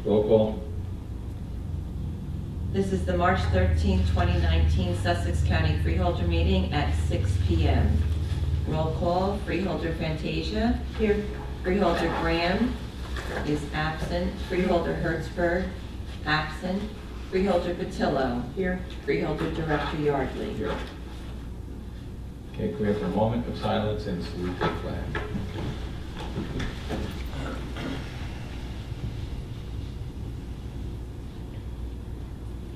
Roll call. This is the March 13, 2019 Sussex County Freeholder meeting at 6 p.m. Roll call, Freeholder Fantasia. Here. Freeholder Graham is absent. Freeholder Hertzberg, absent. Freeholder Patillo. Here. Freeholder Director Yardley. Here. Okay, can we have a moment of silence and salute the flag?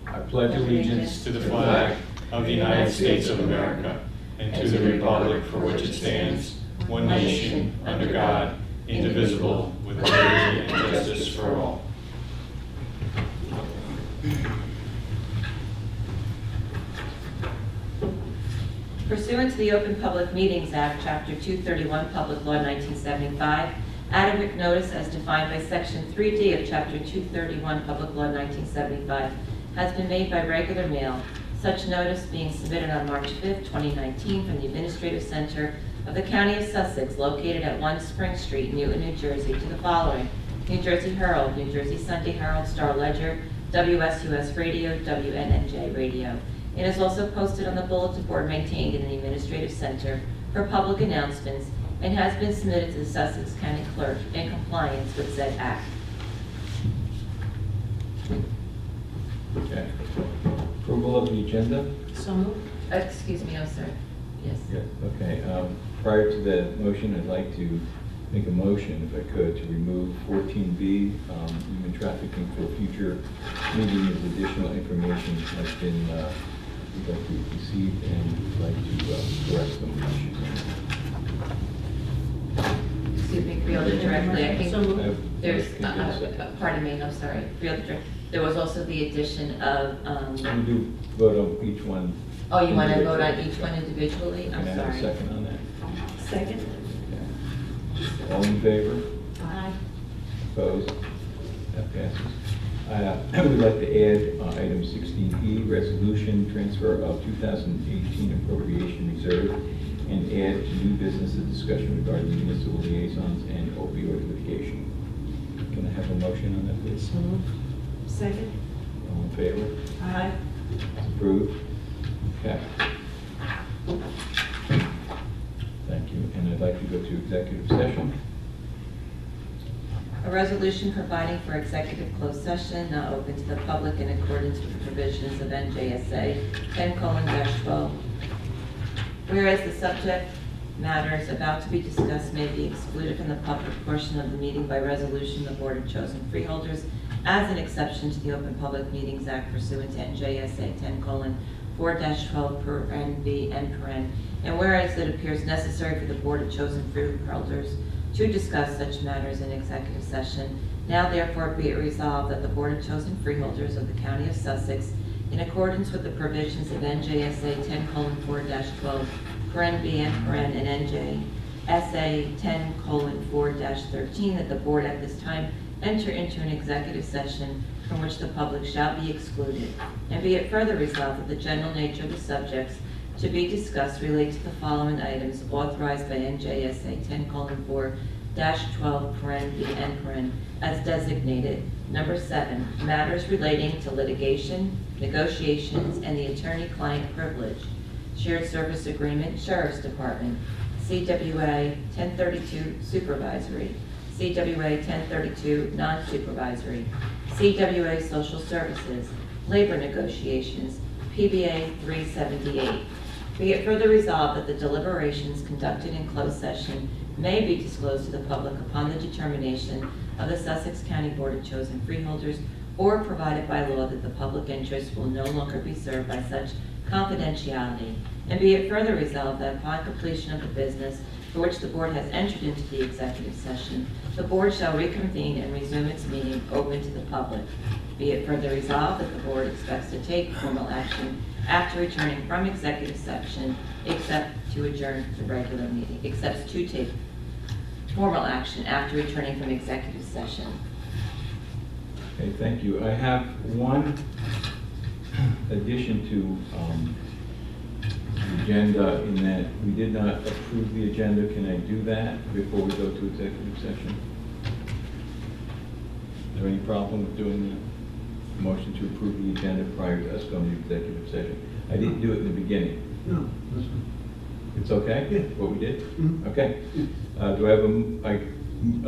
I pledge allegiance To the flag of the United States of America and to the republic for which it stands, one nation, under God, indivisible, with liberty and justice for all. Pursuant to the Open Public Meetings Act, Chapter 231, Public Law 1975, adequate notice as defined by Section 3D of Chapter 231, Public Law 1975, has been made by regular mail, such notice being submitted on March 5, 2019, from the Administrative Center of the County of Sussex, located at 1 Spring Street, Newton, New Jersey, to the following: New Jersey Herald, New Jersey Sunday Herald, Star Ledger, WSUS Radio, WNNJ Radio. It is also posted on the bulletin board maintained in the Administrative Center for public announcements and has been submitted to the Sussex County Clerk in compliance with said act. Okay. Approval of the agenda? So moved. Excuse me, I'm sorry. Yes. Yeah, okay. Prior to that motion, I'd like to make a motion, if I could, to remove 14B, human trafficking for future meeting as additional information has been received, and we'd like to correct some issues. Excuse me, Freeholder directly, I think there's, Can pardon me, I'm sorry, Freeholder directly. There was also the addition of, we do vote on each one? oh, you want to vote on each one individually? Can I'm I have a sorry. second on that? Second. Okay. All in favor? Aye. Opposed? That passes. I would like to add item 16E, resolution transfer of 2018 appropriation reserve, and add to new business a discussion regarding municipal liaisons and opioid litigation. Can I have a motion on that, please? Second. All in favor? Aye. It's approved. Okay. Thank you. And I'd like to go to executive session. A resolution providing for executive closed session not open to the public in accordance with the provisions of NJSA 10:12. Whereas the subject matters about to be discussed may be excluded from the public portion of the meeting by resolution, the Board of Chosen Freeholders, as an exception to the Open Public Meetings Act pursuant to NJSA 10:4-12 per NB and per N. And whereas it appears necessary for the Board of Chosen Freeholders to discuss such matters in executive session, now therefore be it resolved that the Board of Chosen Freeholders of the County of Sussex, in accordance with the provisions of NJSA 10:4-12, paren B and paren and NJSA 10:4-13, that the Board at this time enter into an executive session from which the public shall be excluded, and be it further resolved that the general nature of the subjects to be discussed relate to the following items authorized by NJSA 10:4-12 paren B and paren as designated. Number 7, matters relating to litigation, negotiations, and the attorney-client privilege. Shared service agreement, Sheriff's Department. CWA 1032 supervisory. CWA 1032 non-supervisory. CWA social services. Labor negotiations. PBA 378. Be it further resolved that the deliberations conducted in closed session may be disclosed to the public upon the determination of the Sussex County Board of Chosen Freeholders, or provided by law that the public interest will no longer be served by such confidentiality. And be it further resolved that upon completion of the business for which the board has entered into the executive session, the board shall reconvene and resume its meeting open to the public. Be it further resolved that the board expects to take formal action after returning from executive session, except to adjourn the regular meeting, except to take formal action after returning from executive session. Okay, thank you. I have one addition to the agenda, in that we did not approve the agenda. Can I do that before we go to executive session? there any problem with doing the motion to approve the agenda prior to us going to executive session? I didn't do it in the beginning. No, that's fine. It's okay? Yeah. What we did? Mhm. Okay. Do I have a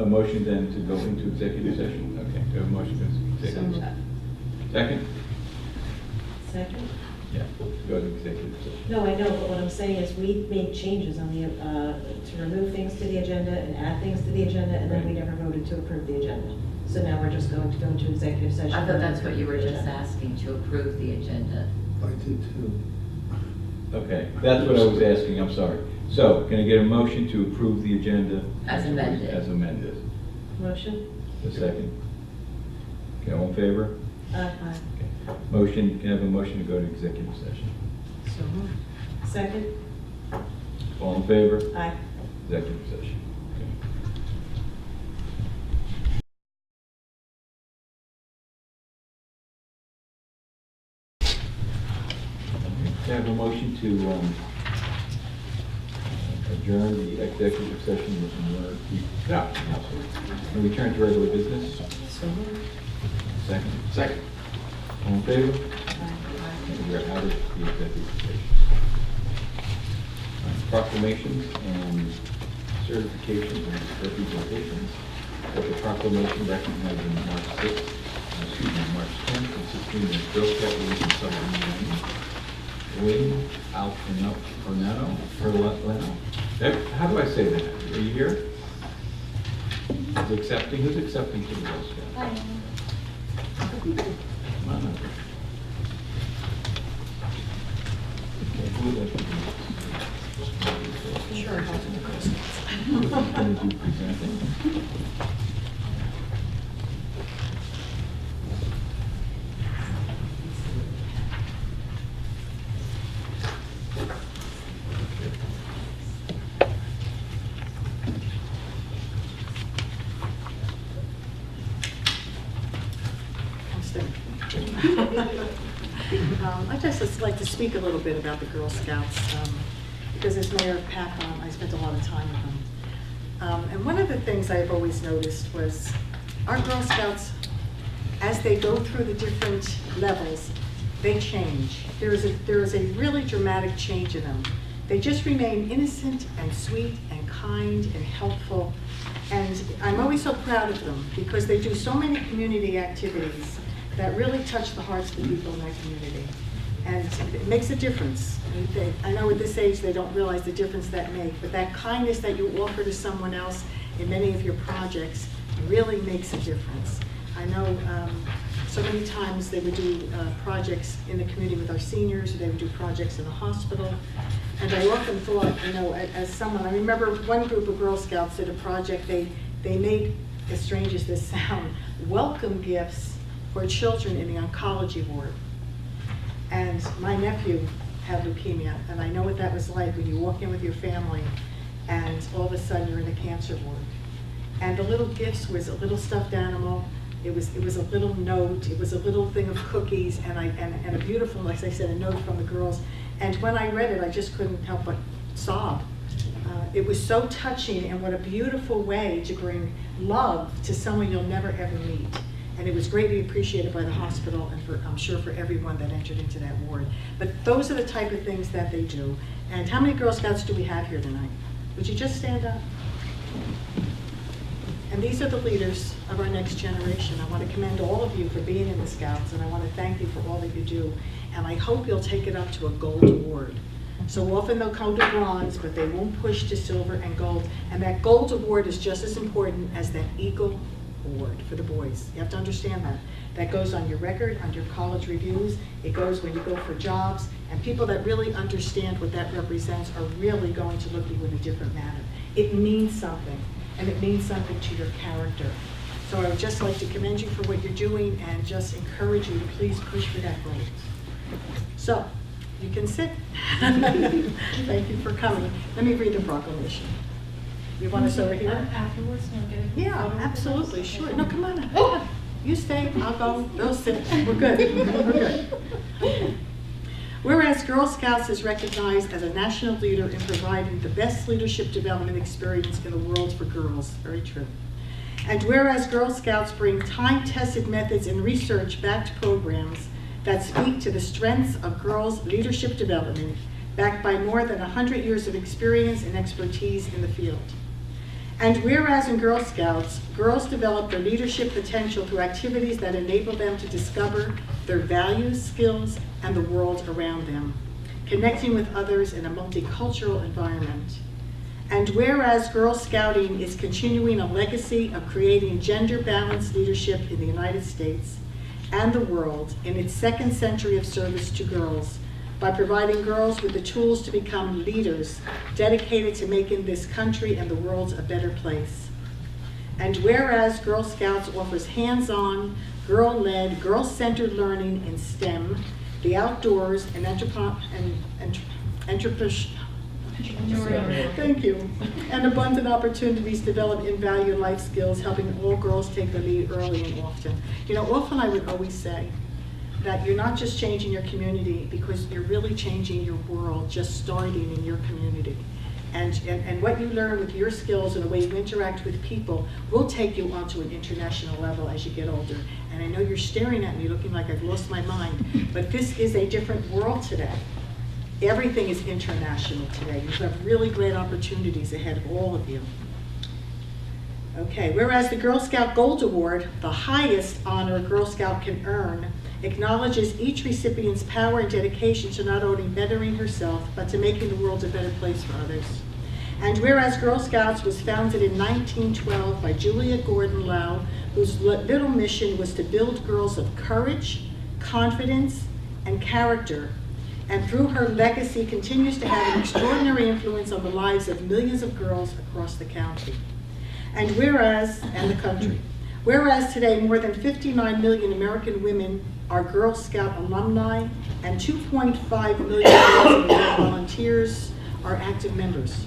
motion then to go into executive session? Okay, do I have a motion to executive session? Second? Second? Yeah, go to executive session. No, I know, but what I'm saying is we made changes on the, to remove things to the agenda and add things to the agenda, and then we never voted to approve the agenda. So now we're just going to go into executive session. I thought that's what you were just asking, to approve the agenda. I did too. Okay, that's what I was asking, I'm sorry. So, can I get a motion to approve the agenda? As amended. As amended. Motion? A second? Okay, all in favor? Aye. Okay. Motion, can I have a motion to go to executive session? So moved. Second? All in favor? Aye. Executive session. Okay. Can I have a motion to adjourn the executive session and return to regular business? So moved. Second? Second. All in favor? Aye. And we are out of the executive session. Proclamations and certifications and representations. That the proclamation recognizing March 6th, March 10th, and 16th as Girl Scout Week in Southern Maine. Wayne Alfernano. How do I say that? Are you here? Who's accepting to the Girl Scouts? Come on up. Okay, who would like to do this? Sure. Who's going to do presenting? I'd just like to speak a little bit about the Girl Scouts, because as Mayor of Paccon, I spent a lot of time with them. And one of the things I've always noticed was our Girl Scouts, as they go through the different levels, they change. There is a really dramatic change in them. They just remain innocent and sweet and kind and helpful. And I'm always so proud of them because they do so many community activities that really touch the hearts of the people in that community. And it makes a difference. I know at this age they don't realize the difference that makes, but that kindness that you offer to someone else in many of your projects really makes a difference. I know so many times they would do projects in the community with our seniors, or they would do projects in the hospital. And I often thought, you know, as someone, I remember one group of Girl Scouts did a project, they made, as strange as this sounds, welcome gifts for children in the oncology ward. And my nephew had leukemia, and I know what that was like when you walk in with your family and all of a sudden you're in the cancer ward. And the little gifts was a little stuffed animal, it was a little note, it was a little thing of cookies, and a beautiful, like I said, a note from the girls. And when I read it, I just couldn't help but sob. It was so touching, and what a beautiful way to bring love to someone you'll never ever meet. And it was greatly appreciated by the hospital and I'm sure for everyone that entered into that ward. But those are the type of things that they do. And how many Girl Scouts do we have here tonight? Would you just stand up? And these are the leaders of our next generation. I want to commend all of you for being in the Scouts, and I want to thank you for all that you do. And I hope you'll take it up to a gold award. So often they'll come to bronze, but they won't push to silver and gold. And that gold award is just as important as that Eagle Award for the boys. You have to understand that. That goes on your record, on your college reviews. It goes when you go for jobs. And people that really understand what that represents are really going to look at you in a different manner. It means something, and it means something to your character. So I would just like to commend you for what you're doing and just encourage you to please push for that gold. So, you can sit. Thank you for coming. Let me read the proclamation. You want us over here? Afterwards, and I'll get it. Yeah, absolutely, sure. No, come on up. You stay, I'll go, they'll sit. We're good, we're good. Okay. Whereas Girl Scouts is recognized as a national leader in providing the best leadership development experience in the world for girls, very true. And whereas Girl Scouts bring time-tested methods and research-backed programs that speak to the strengths of girls' leadership development, backed by more than 100 years of experience and expertise in the field. And whereas in Girl Scouts, girls develop their leadership potential through activities that enable them to discover their values, skills, and the world around them, connecting with others in a multicultural environment. And whereas Girl Scouting is continuing a legacy of creating gender-balanced leadership in the United States and the world in its second century of service to girls, by providing girls with the tools to become leaders dedicated to making this country and the world a better place. And whereas Girl Scouts offers hands-on, girl-led, girl-centered learning in STEM, the outdoors, and thank you, and abundant opportunities to develop in-value life skills, helping all girls take the lead early and often. You know, often I would always say that you're not just changing your community, because you're really changing your world, just starting in your community. And what you learn with your skills and the way you interact with people will take you onto an international level as you get older. And I know you're staring at me looking like I've lost my mind, but this is a different world today. Everything is international today. You have really great opportunities ahead of all of you. Okay, whereas the Girl Scout Gold Award, the highest honor a Girl Scout can earn, acknowledges each recipient's power and dedication to not only bettering herself, but to making the world a better place for others. And whereas Girl Scouts was founded in 1912 by Julia Gordon Low, whose little mission was to build girls of courage, confidence, and character, and through her legacy continues to have an extraordinary influence on the lives of millions of girls across the county. And the country. Whereas today more than 59 million American women are Girl Scout alumni, and 2.5 million girls and volunteers are active members.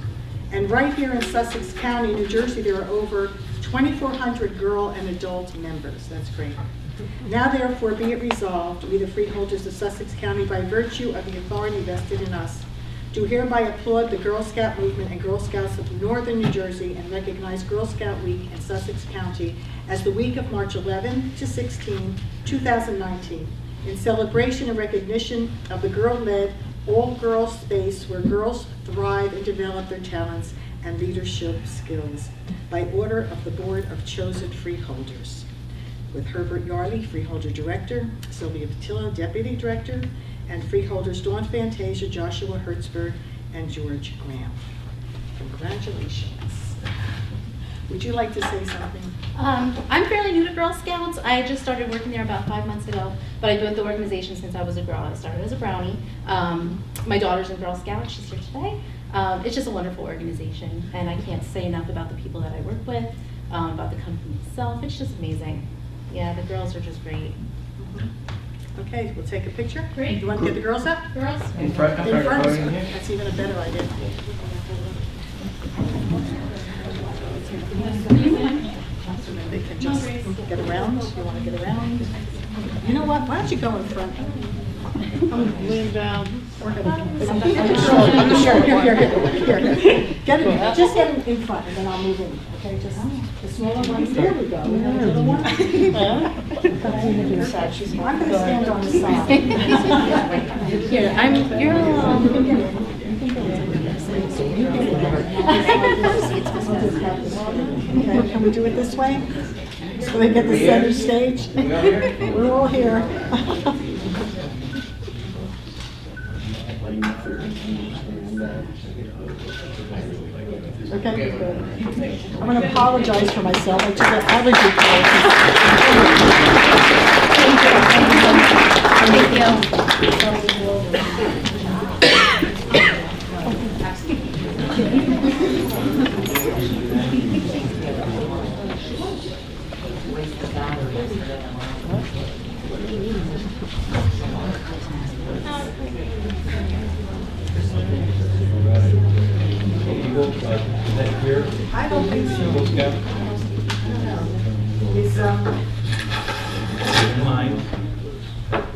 And right here in Sussex County, New Jersey, there are over 2,400 girl and adult members. That's great. Now therefore be it resolved, we the freeholders of Sussex County, by virtue of the authority vested in us, do hereby applaud the Girl Scout movement and Girl Scouts of Northern New Jersey, and recognize Girl Scout Week in Sussex County as the week of March 11 to 16, 2019, in celebration and recognition of the girl-led, all-girls space where girls thrive and develop their talents and leadership skills, by order of the Board of Chosen Freeholders, with Herbert Yarley, Freeholder Director, Sylvia Patillo, Deputy Director, and Freeholders Dawn Fantasia, Joshua Hertzberg, and George Graham. Congratulations. Would you like to say something? I'm fairly new to Girl Scouts. I just started working there about 5 months ago, but I've been with the organization since I was a girl. I started as a brownie. My daughter's in Girl Scouts. She's here today. It's just a wonderful organization, and I can't say enough about the people that I work with, about the company itself. It's just amazing. Yeah, the girls are just great. Okay, we'll take a picture. Great. You want to get the girls up? Girls? In front. In front. That's even a better idea. They can just get around. You want to get around? You know what? Why don't you go in front? Lean down. We're Sure. Here. Get it. Just get in front, and then I'll move in. Okay, just the smaller ones. There we go. We have a little one. I'm going to stand on the side. Here, you're Okay, can we do it this way? So they get the center stage? We're all here. Okay, good. I'm going to apologize for myself. I took an allergy I don't think so.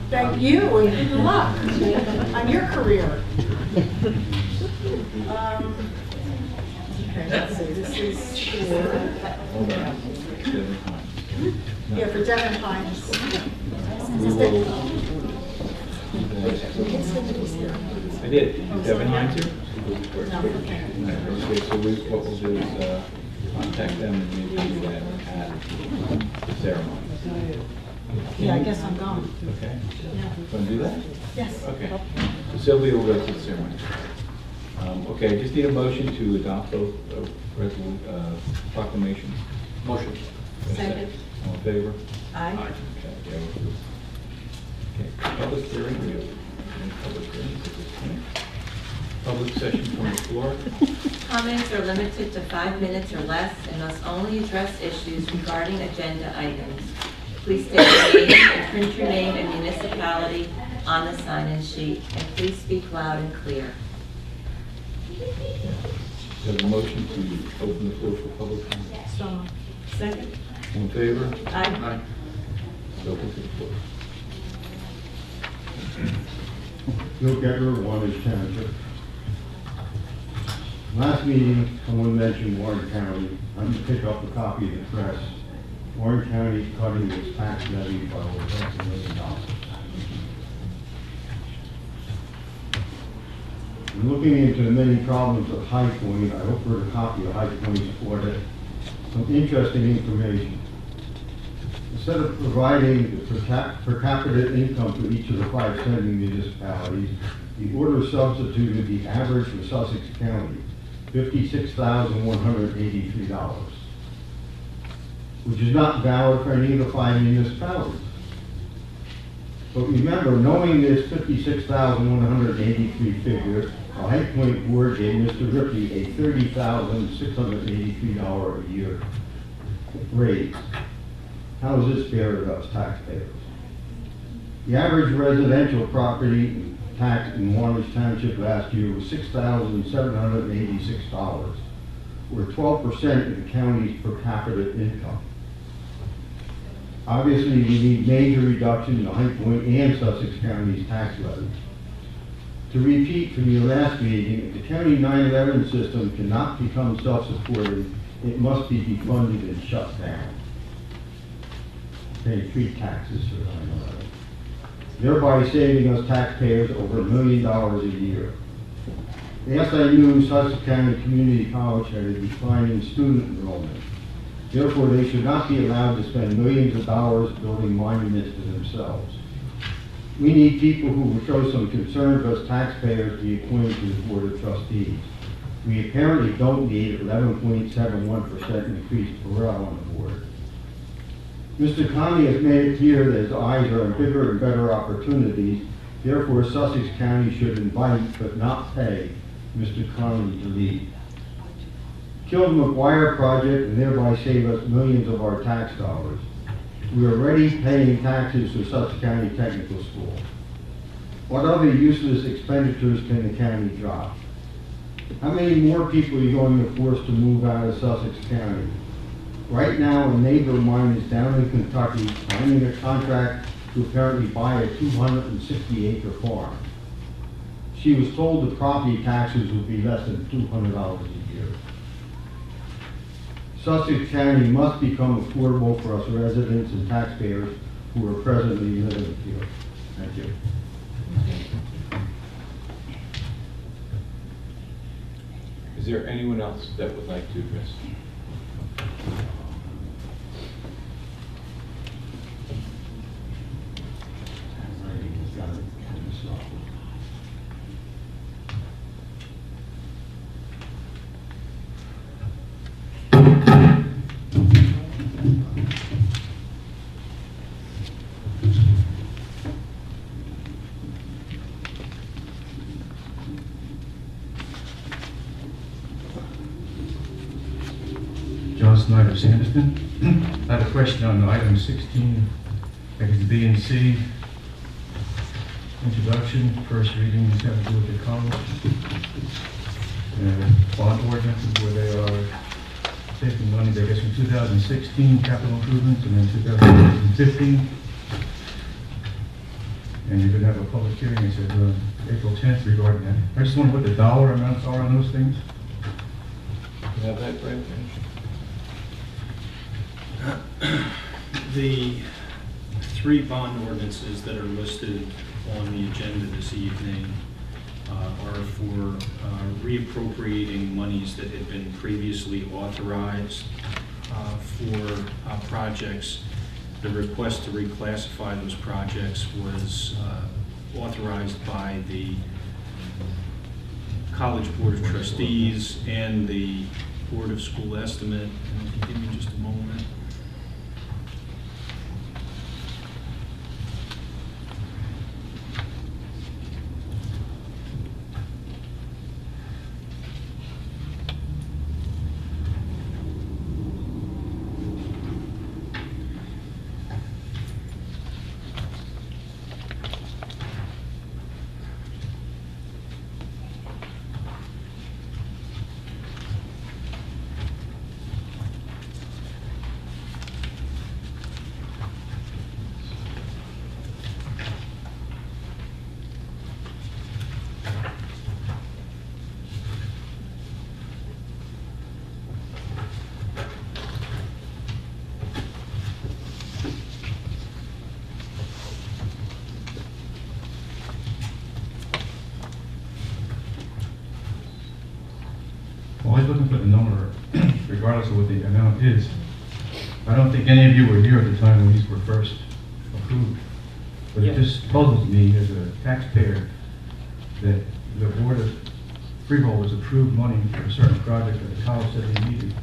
Thank you and good luck on your career. Okay, Okay, let's see, this is for, Hold on. 7 times. No. yeah, for Devon Hines. We will. I did. Is Devin Hines here? No, okay. Okay, so what we'll do is contact them and maybe do that at the ceremony. Yeah, I guess I'm gone. Okay. Yeah. Want to do that? Yes. Okay. So Sylvia will go to the ceremony. Okay, I just need a motion to adopt those proclamations. Motion. Second. All in favor? Aye. Okay, yeah, we'll do. Okay, public hearing, we have any public hearings at this point? Public session from the floor. Comments are limited to 5 minutes or less and must only address issues regarding agenda items. Please state your name and print your name and municipality on the sign-in sheet, and please speak loud and clear. We have a motion to open the floor for public comment. So, Second. All in favor? Aye. It's open to the floor. Bill Gettler, Warren Township. Last meeting, someone mentioned Warren County. I'm going to pick up a copy of the press. Warren County cutting its tax levy by over $500,000. In looking into the many problems of High Point, I hope for a copy of High Point's audit, some interesting information. Instead of providing the per capita income to each of the 5 sending municipalities, the order substituted the average for Sussex County, $56,183, which is not valid for any of the 5 municipalities. But remember, knowing this $56,183 figure, the High Point Board gave Mr. Ripley a $30,683 a year raise. How is this fair to us taxpayers? The average residential property tax in Warren Township last year was $6,786, or 12% of the county's per capita income. Obviously, we need major reduction in the High Point and Sussex county's tax levy. To repeat from your last meeting, if the county 9/11 system cannot become self-supporting, it must be defunded and shut down. Pay 3 taxes for 9/11, thereby saving us taxpayers over $1 million a year. Last I knew, Sussex County Community College had a declining student enrollment. Therefore, they should not be allowed to spend millions of dollars building monuments to themselves. We need people who will show some concern for us taxpayers to be appointed to the Board of Trustees. We apparently don't need 11.71% increased morale on the board. Mr. Conley has made it clear that his eyes are on bigger and better opportunities. Therefore, Sussex County should invite but not pay Mr. Conley to lead. Kill the McGuire project and thereby save us millions of our tax dollars. We are already paying taxes to Sussex County Technical School. What other useless expenditures can the county drop? How many more people are you going to force to move out of Sussex County? Right now, a neighbor of mine is down in Kentucky signing a contract to apparently buy a 260-acre farm. She was told the property taxes would be less than $200 a year. Sussex County must become affordable for us residents and taxpayers who are presently living here. Thank you. Is there anyone else that would like to address? John Snyder, Sanderston. I have a question on item 16, that is B and C. Introduction, first reading, this has to do with the college. Bond ordinances where they are taking money, I guess, from 2016 capital improvements and then 2015. And you're going to have a public hearing, it says April 10th regarding that. I just wonder what the dollar amounts are on those things. You have that, Brad? The three bond ordinances that are listed on the agenda this evening are for reappropriating monies that had been previously authorized for projects. The request to reclassify those projects was authorized by the College Board of Trustees and the Board of School Estimate. And if you give me just a moment. Always looking for the number, regardless of what the amount is. I don't think any of you were here at the time when these were first approved. But it just puzzles me as a taxpayer that the Board of Freeholders approved money for a certain project that the college said they needed.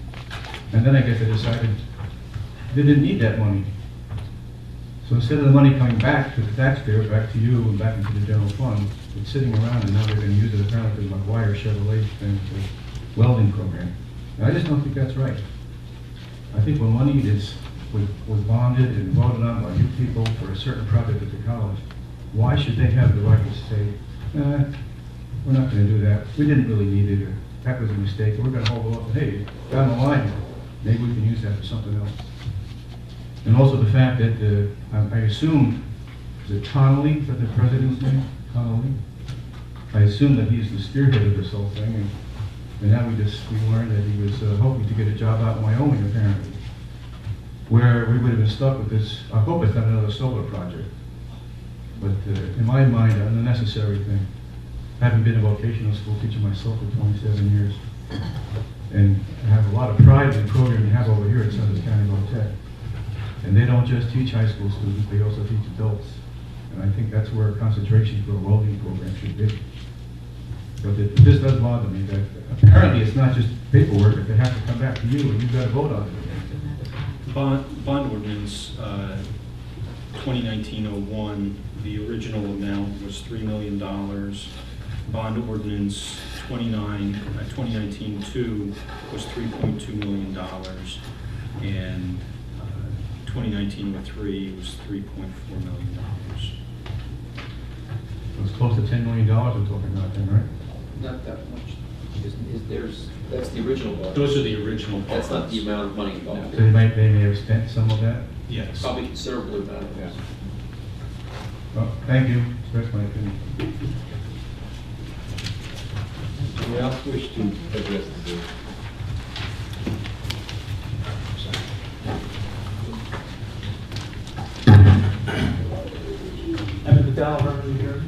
And then I guess they decided they didn't need that money. So instead of the money coming back to the taxpayer, back to you, and back into the general fund, it's sitting around, and now they're going to use it apparently for the McGuire Chevrolet thing, for welding program. And I just don't think that's right. I think when money was bonded and voted on by you people for a certain project at the college, why should they have the right to say, we're not going to do that. We didn't really need it, or that was a mistake, or we're going to hold it off, and hey, down the line, maybe we can use that for something else. And also the fact that I assume, is it Connolly, is that the president's name? Connolly? I assume that he's the spearhead of this whole thing, and now we learned that he was hoping to get a job out in Wyoming, apparently, where we would have been stuck with this. I hope it's not another solar project, but in my mind, an unnecessary thing. I haven't been a vocational school teacher myself for 27 years, and I have a lot of pride in the program you have over here at Sussex County Law Tech. And they don't just teach high school students, they also teach adults. And I think that's where a concentration for a welding program should be. But this does bother me, that apparently it's not just paperwork, that they have to come back to you and you've got to vote on it. Bond ordinance 2019-01, the original amount was $3 million. Bond ordinance 2019-2 was $3.2 million. And 2019-03 was $3.4 million. So it's close to $10 million we're talking about then, right? Not that much. That's the original bond. Those are the original bonds. That's not the amount of money involved. So they may have spent some of that? Yes. Probably considerably amount. Yeah. Well, thank you, express my opinion. Anyone else wish to address the board? Evan Vidal, Reverend here.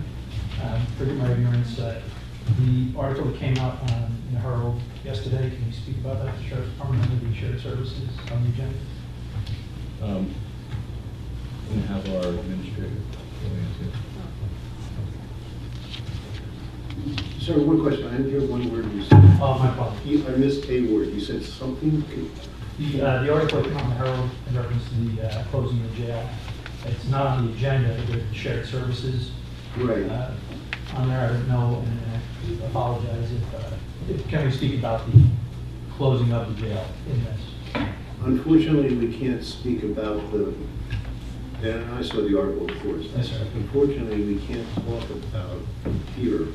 Forgive my ignorance. The article that came out in the Herald yesterday, can you speak about that? The Sheriff's Department under the Shared Services on the agenda? And have our administrator go into. Sorry, one question. I didn't hear one word you said. Oh, my apologies. I missed a word. You said something? The article that came out in the Herald in reference to the closing of the jail, it's not on the agenda, the Shared Services. Right. On there, I don't know, and I apologize if, can we speak about the closing of the jail in this? Unfortunately, we can't speak about and I saw the article, of course. Yes, sir. Unfortunately, we can't talk about here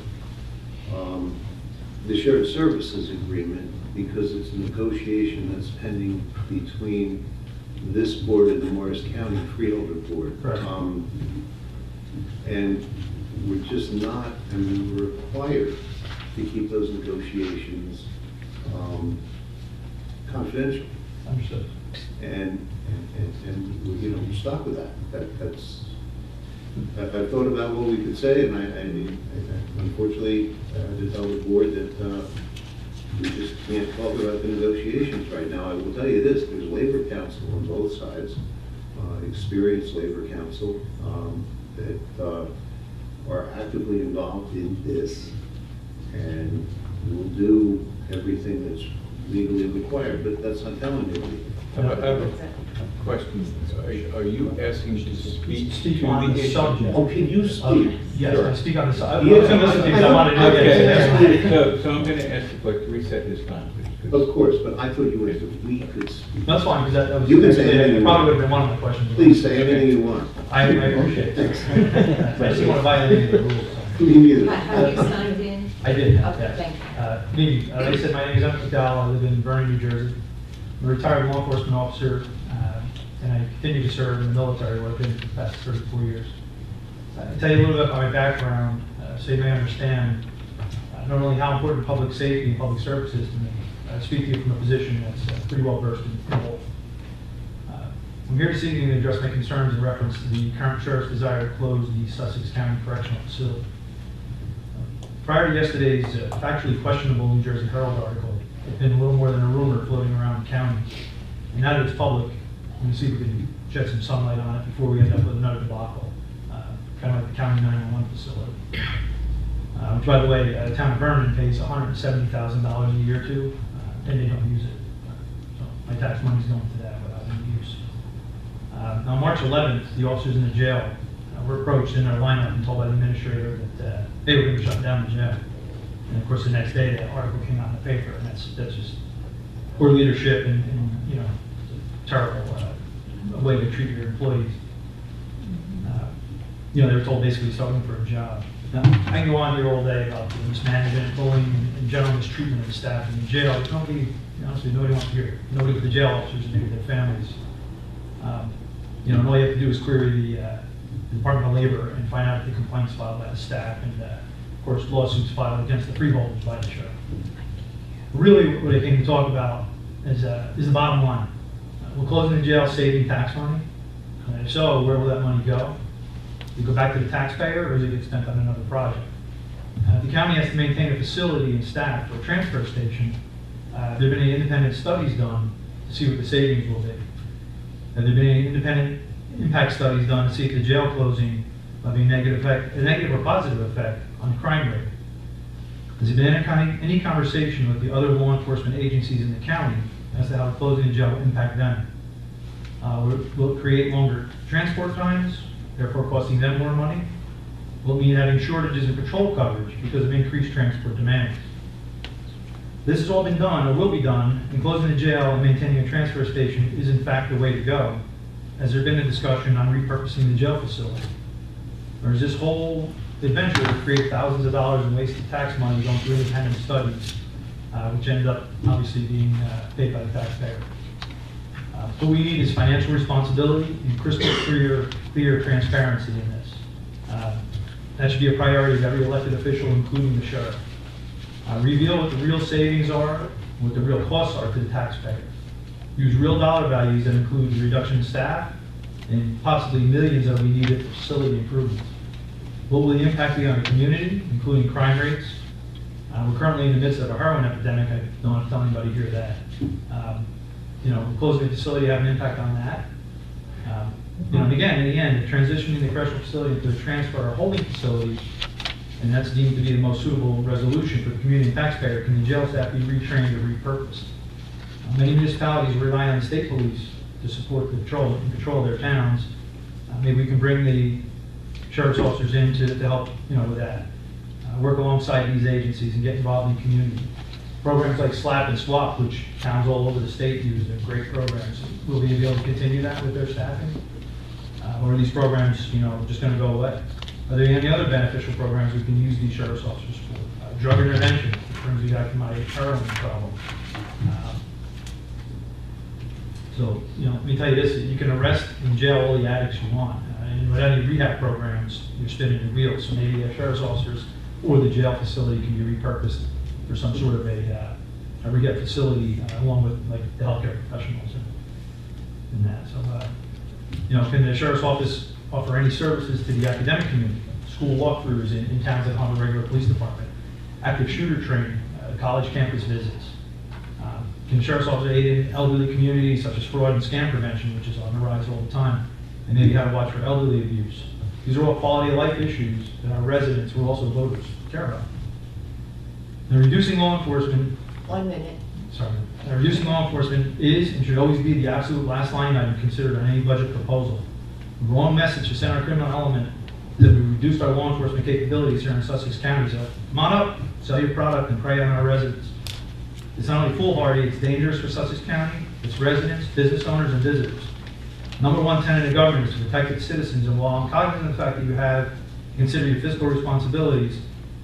the shared services agreement because it's a negotiation that's pending between this board and the Morris County Freeholder Board. Correct. And we're just not, we're required to keep those negotiations confidential. Understood. And you know, we're stuck with that. I've thought about what we could say, and I unfortunately had to tell the board that we just can't talk about the negotiations right now. I will tell you this, there's labor counsel on both sides, experienced labor counsel that are actively involved in this, and will do everything that's legally required, but that's not telling you anything. I have a question. Are you asking to speak Speak to on the the issue? subject. Oh, can you speak? Yes, Sure. I speak on this. I was Yeah, going to listen to you, 'cause I wanted to know. Okay, so I'm going to ask the clerk to reset this time, please. Of course, but I thought you asked if we could speak. That's fine, because that was. You can say anything you It probably want. would have been one of my questions. Please say anything you want. I appreciate it. I just want to violate any of the rules. so. Me neither. Have you signed in? I did, Okay, yes. thank you. Like I said, my name is Emmett McDowell. I live in Vernon, New Jersey. I'm a retired law enforcement officer, and I continue to serve in the military, where I've been for the past 34 years. I'll tell you a little bit about my background, so you may understand not only how important public safety and public service is to me. I speak to you from a position that's pretty well versed in both. I'm here this evening to address my concerns in reference to the current sheriff's desire to close the Sussex County Correctional Facility. Prior to yesterday's factually questionable New Jersey Herald article, it's been a little more than a rumor floating around the county. And now that it's public, I'm going to see if we can shed some sunlight on it before we end up with another debacle, kind of like the county 911 facility. Which, by the way, the town of Vernon pays $170,000 a year to, and they don't use it. So my tax money's going to that without any use. On March 11th, the officers in the jail were approached in their lineup and told by the administrator that they were going to shut down the jail. And of course, the next day, that article came out in the paper, and that's just poor leadership and you know, terrible way to treat your employees. You know, they were told basically to start looking for a job. Now, I can go on here all day about the mismanagement, bullying, and general mistreatment of the staff in the jail. But nobody, honestly, nobody wants to hear it. Nobody but the jail officers and maybe their families. You know, and all you have to do is query the Department of Labor and find out the complaints filed by the staff and, of course, lawsuits filed against the freeholders by the sheriff. Really, what I came to talk about is the bottom line. We're closing the jail, saving tax money. And if so, where will that money go? Does it go back to the taxpayer, or does it get spent on another project? The county has to maintain a facility and staff for a transfer station. Have there been any independent studies done to see what the savings will be? Have there been any independent impact studies done to see if the jail closing will have a negative or positive effect on the crime rate? Has there been any conversation with the other law enforcement agencies in the county as to how closing the jail will impact them? Will it create longer transport times, therefore costing them more money? Will it mean having shortages in patrol coverage because of increased transport demands? This has all been done, or will be done, and closing the jail and maintaining a transfer station is in fact the way to go. Has there been a discussion on repurposing the jail facility? Or is this whole adventure to create thousands of dollars in wasted tax money going through independent studies, which ended up obviously being paid by the taxpayer? What we need is financial responsibility and crystal clear transparency in this. That should be a priority of every elected official, including the sheriff. Reveal what the real savings are, what the real costs are to the taxpayer. Use real dollar values that include the reduction in staff and possibly millions that will be needed for facility improvements. What will the impact be on the community, including crime rates? We're currently in the midst of a heroin epidemic. I don't want to tell anybody here that. You know, closing the facility have an impact on that. You know, and again, in the end, transitioning the correctional facility into a transfer or holding facility, and that's deemed to be the most suitable resolution for the community and taxpayer, can the jail staff be retrained or repurposed? Many municipalities rely on the state police to support the patrol of their towns. Maybe we can bring the sheriff's officers in to help, you know, with that. Work alongside these agencies and get involved in community. Programs like SLAP and SWAP, which towns all over the state use, they're great programs. Will we be able to continue that with their staffing? Or are these programs, you know, just going to go away? Are there any other beneficial programs we can use these sheriff's officers for? Drug intervention, which brings me back to my heroin problem. So, you know, let me tell you this, you can arrest and jail all the addicts you want. And without any rehab programs, you're spinning your wheels. So maybe the sheriff's officers or the jail facility can be repurposed for some sort of a rehab facility, along with like the healthcare professionals and that. So, can the sheriff's office offer any services to the academic community, school walkthroughs in towns that don't have a regular police department, active shooter training, college campus visits? Can the sheriff's office aid in elderly communities such as fraud and scam prevention, which is on the rise all the time, and maybe how to watch for elderly abuse? These are all quality of life issues that our residents, who are also voters, care about. Now, reducing law enforcement. 1 minute. Sorry. Reducing law enforcement is and should always be the absolute last line item considered on any budget proposal. The wrong message to send our criminal element is that we reduced our law enforcement capabilities here in Sussex County. So come on up, sell your product, and prey on our residents. It's not only foolhardy, it's dangerous for Sussex County, its residents, business owners, and visitors. Number one tenet of government is to protect its citizens, and while I'm cognizant of the fact that you have to consider your fiscal responsibilities,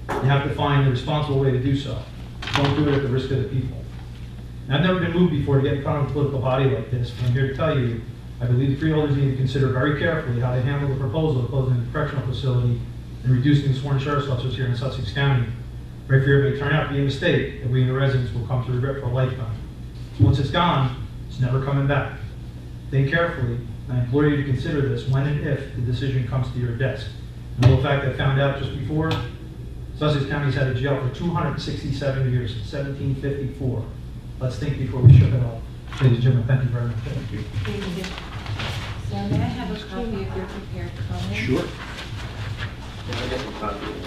you have to find the responsible way to do so. Don't do it at the risk of the people. Now, I've never been moved before to get in front of a political body like this, but I'm here to tell you, I believe the freeholders need to consider very carefully how they handle the proposal of closing the correctional facility and reducing the sworn sheriff's officers here in Sussex County. I fear it may turn out to be a mistake that we and the residents will come to regret for a lifetime. Once it's gone, it's never coming back. Think carefully, and I implore you to consider this when and if the decision comes to your desk. And the fact I found out just before, Sussex County's had a jail for 267 years, since 1754. Let's think before we shut it off. Ladies and gentlemen, thank you very much. Thank you. Thank you. So may I have a copy of your prepared comments? Sure. I'll make copies.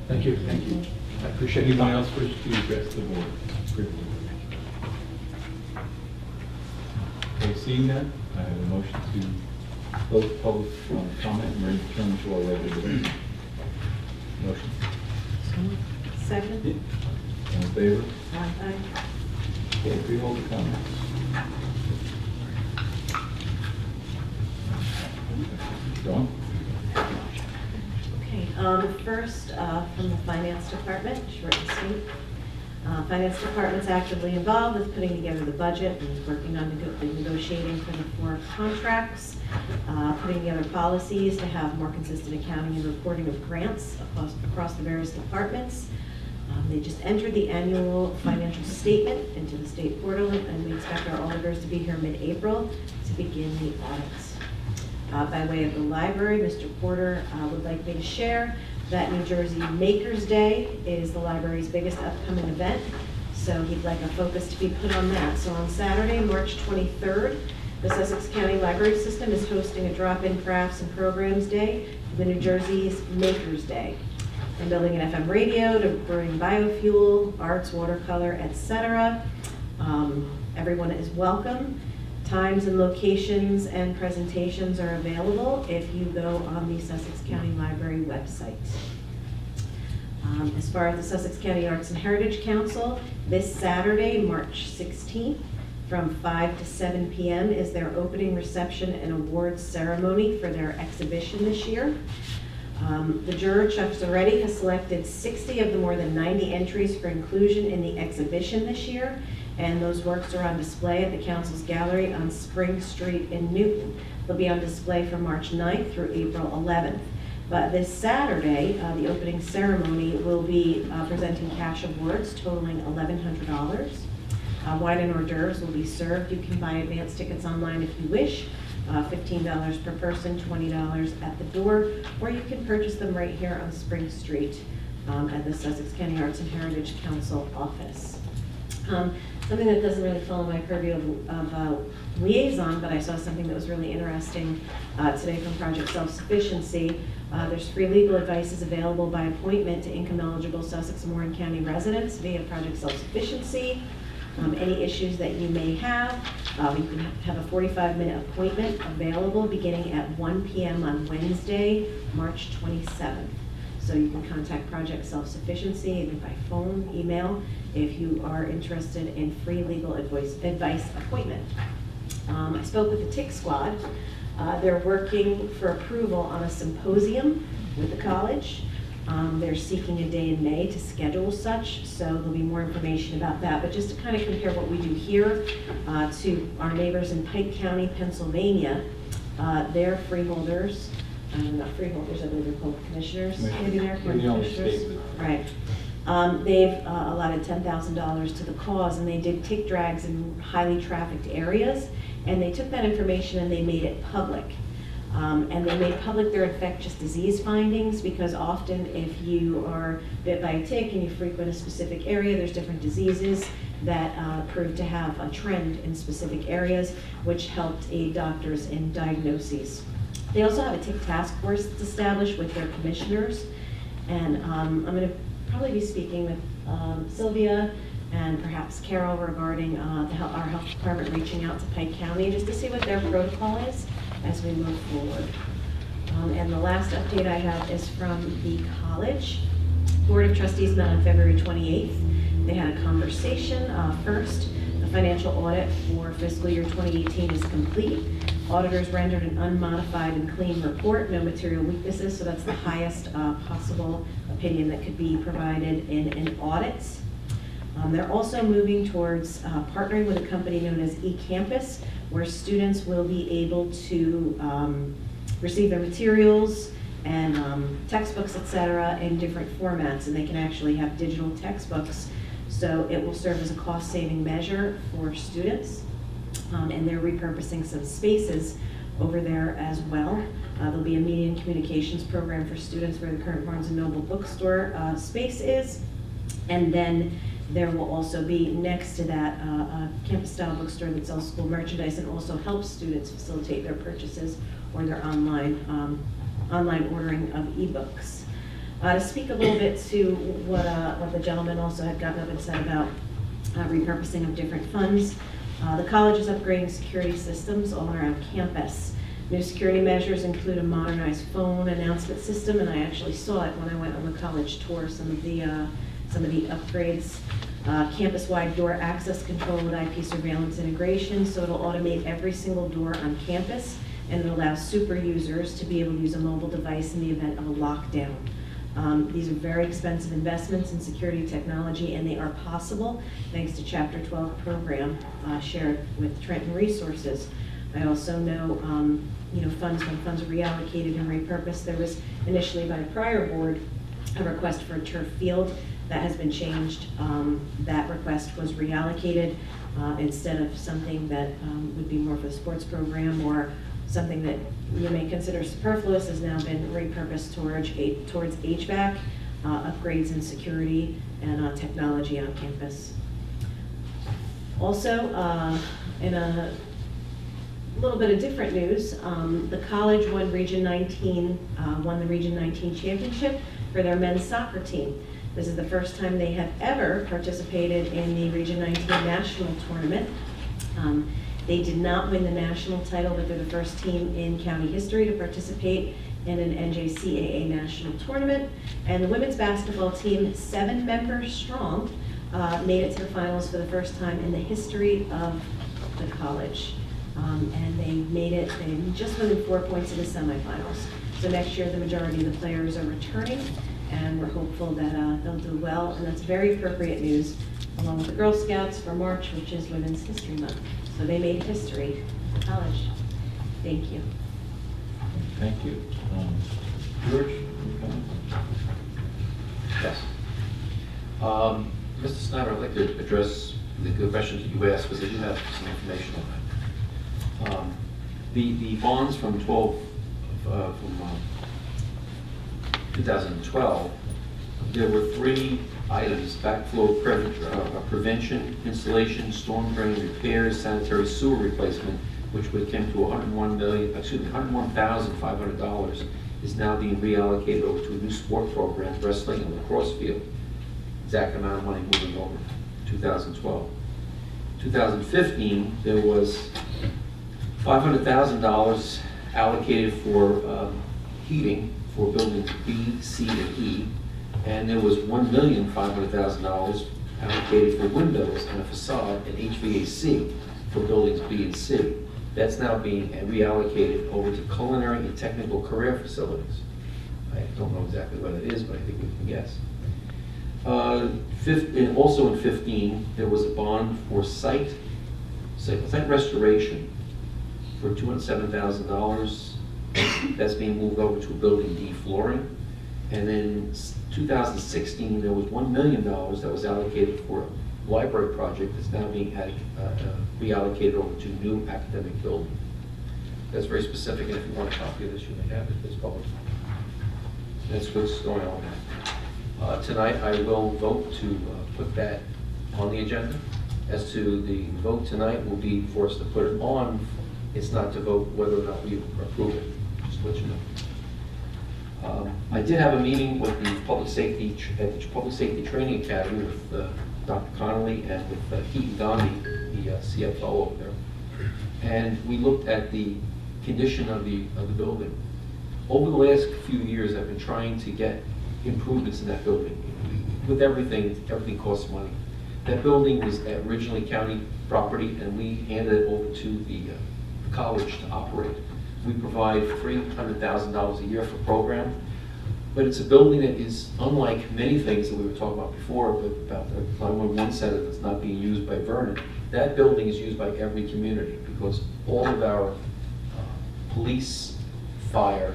Thank you. Thank you. I appreciate anyone else wish to address the board. Okay, seeing that, I have a motion to close public comment and return to our regular meeting. Motion. Second? All in favor? Aye. Okay, freeholder comments. Dawn? Okay, first, from the Finance Department, short and sweet. Finance Department's actively involved with putting together the budget and is working on negotiating for the 4 contracts, putting together policies to have more consistent accounting and reporting of grants across the various departments. They just entered the annual financial statement into the state portal, and we expect our auditors to be here mid-April to begin the audits. By way of the library, Mr. Porter would like me to share that New Jersey Makers Day is the library's biggest upcoming event, so he'd like a focus to be put on that. So on Saturday, March 23rd, the Sussex County Library System is hosting a drop-in crafts and programs day for the New Jersey's Makers Day. From building an FM radio to brewing biofuel, arts, watercolor, etc. Everyone is welcome. Times and locations and presentations are available if you go on the Sussex County Library website. As far as the Sussex County Arts and Heritage Council, this Saturday, March 16th, from 5 to 7 p.m. is their opening reception and awards ceremony for their exhibition this year. The juror, Chuck Zaretti, has selected 60 of the more than 90 entries for inclusion in the exhibition this year, and those works are on display at the Council's Gallery on Spring Street in Newton. They'll be on display from March 9th through April 11th. But this Saturday, the opening ceremony will be presenting cash awards totaling $1,100. Wine and hors d'oeuvres will be served. You can buy advance tickets online if you wish. $15 per person, $20 at the door, or you can purchase them right here on Spring Street at the Sussex County Arts and Heritage Council office. Something that doesn't really fall in my purview of liaison, but I saw something that was really interesting today from Project Self-Sufficiency. There's free legal advice is available by appointment to income-eligible Sussex and Warren County residents via Project Self-Sufficiency. Any issues that you may have, you can have a 45-minute appointment available beginning at 1 p.m. on Wednesday, March 27th. So you can contact Project Self-Sufficiency either by phone, email, if you are interested in free legal advice appointment. I spoke with the TIC Squad. They're working for approval on a symposium with the college. They're seeking a day in May to schedule such, so there'll be more information about that. But just to kind of compare what we do here to our neighbors in Pike County, Pennsylvania, they're freeholders. Not freeholders, I believe they're called commissioners. Maybe they're We're the only commissioners. state with- Right. They've allotted $10,000 to the cause, and they did tick drags in highly trafficked areas, and they took that information and they made it public. And they made public their infectious disease findings, because often if you are bit by a tick and you frequent a specific area, there's different diseases that prove to have a trend in specific areas, which helped aid doctors in diagnoses. They also have a tick task force that's established with their commissioners, and I'm going to probably be speaking with Sylvia and perhaps Carol regarding our health department reaching out to Pike County just to see what their protocol is as we move forward. And the last update I have is from the college. Board of Trustees met on February 28th. They had a conversation. First, the financial audit for fiscal year 2018 is complete. Auditors rendered an unmodified and clean report, no material weaknesses, so that's the highest possible opinion that could be provided in an audit. They're also moving towards partnering with a company known as eCampus, where students will be able to receive their materials and textbooks, etc., in different formats, and they can actually have digital textbooks. So it will serve as a cost-saving measure for students, and they're repurposing some spaces over there as well. There'll be a media and communications program for students where the current Barnes & Noble bookstore space is, and then there will also be next to that a campus-style bookstore that sells school merchandise and also helps students facilitate their purchases or their online ordering of ebooks. To speak a little bit to what the gentleman also had gotten up and said about repurposing of different funds, the college is upgrading security systems all around campus. New security measures include a modernized phone announcement system, and I actually saw it when I went on the college tour, some of the upgrades. Campus-wide door access control with IP surveillance integration, so it'll automate every single door on campus, and it allows super users to be able to use a mobile device in the event of a lockdown. These are very expensive investments in security technology, and they are possible thanks to Chapter 12 program shared with Trenton Resources. I also know, when funds are reallocated and repurposed, there was initially by the prior board a request for a turf field. That has been changed. That request was reallocated instead of something that would be more for the sports program or something that you may consider superfluous has now been repurposed towards HVAC, upgrades in security, and technology on campus. Also, in a little bit of different news, the college won the Region 19 championship for their men's soccer team. This is the first time they have ever participated in the Region 19 national tournament. They did not win the national title, but they're the first team in county history to participate in an NJCAA national tournament. And the women's basketball team, 7 members strong, made it to the finals for the first time in the history of the college. And they made it, they just within 4 points in the semifinals. So next year, the majority of the players are returning, and we're hopeful that they'll do well. And that's very appropriate news, along with the Girl Scouts for March, which is Women's History Month. So they made history at the college. Thank you. Thank you. George, any comments? Yes. Mr. Snyder, I'd like to address the good questions that you asked, because I do have some information on that. The bonds from 2012, there were 3 items: backflow prevention, installation, storm drain repairs, sanitary sewer replacement, which would come to $101,500, is now being reallocated over to a new sport program, wrestling and lacrosse field. Exact amount of money moving over. 2012. 2015, there was $500,000 allocated for heating for buildings B, C, and E, and there was $1,500,000 allocated for windows and a facade and HVAC for buildings B and C. That's now being reallocated over to culinary and technical career facilities. I don't know exactly what it is, but I think we can guess. And also in 15, there was a bond for site restoration for $207,000. That's being moved over to building D flooring. And then 2016, there was $1 million that was allocated for a library project that's now being reallocated over to new academic building. That's very specific, and if you want a copy of this, you may have it, it's public. That's what's going on. Tonight, I will vote to put that on the agenda. As to the vote tonight will be for us to put it on. It's not to vote whether or not we approve it, just to let you know. I did have a meeting with the Public Safety Training Academy with Dr. Connolly and with Keaton Gandhi, the CFO over there. And we looked at the condition of the building. Over the last few years, I've been trying to get improvements in that building. With everything costs money. That building was originally county property, and we handed it over to the college to operate. We provide $300,000 a year for program, but it's a building that is unlike many things that we were talking about before, but about the 911 center that's not being used by Vernon. That building is used by every community because all of our police, fire,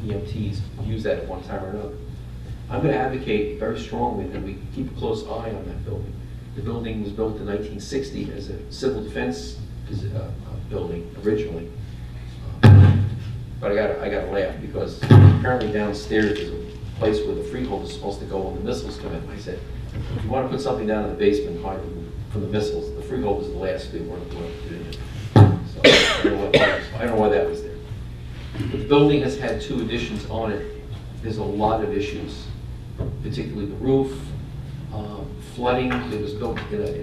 EMTs use that at one time or another. I'm going to advocate very strongly that we keep a close eye on that building. The building was built in 1960 as a civil defense building originally. But I got to laugh because apparently downstairs there's a place where the freeholders are supposed to go when the missiles come in. I said, if you want to put something down in the basement, hide them from the missiles. The freeholders are the last they weren't going to do it. So I don't know why that was there. But the building has had 2 additions on it. There's a lot of issues, particularly the roof, flooding. It was built in a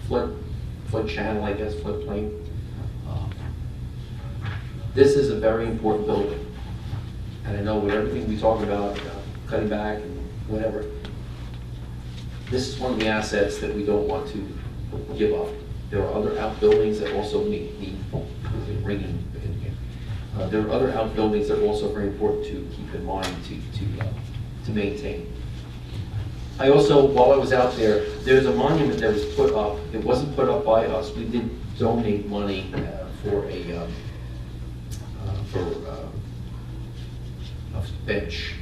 flood channel, I guess, floodplain. This is a very important building. And I know with everything we talk about cutting back and whatever, this is one of the assets that we don't want to give up. There are other outbuildings that also need ringing. There are other outbuildings that are also very important to keep in mind to maintain. I also, while I was out there, there's a monument that was put up. It wasn't put up by us. We did donate money for a bench,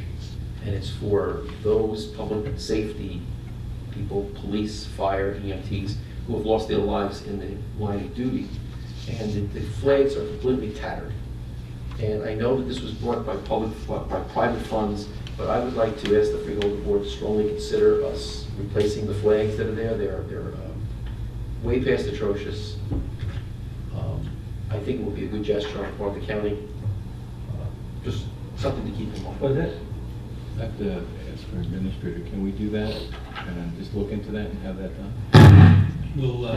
and it's for those public safety people, police, fire, EMTs, who have lost their lives in the line of duty. And the flags are completely tattered. And I know that this was brought by private funds, but I would like to ask the Freeholder Board to strongly consider us replacing the flags that are there. They're way past atrocious. I think it would be a good gesture on the part of the county. Just something to keep in mind. Well, I have to ask our administrator, can we do that? And just look into that and have that done? We'll, I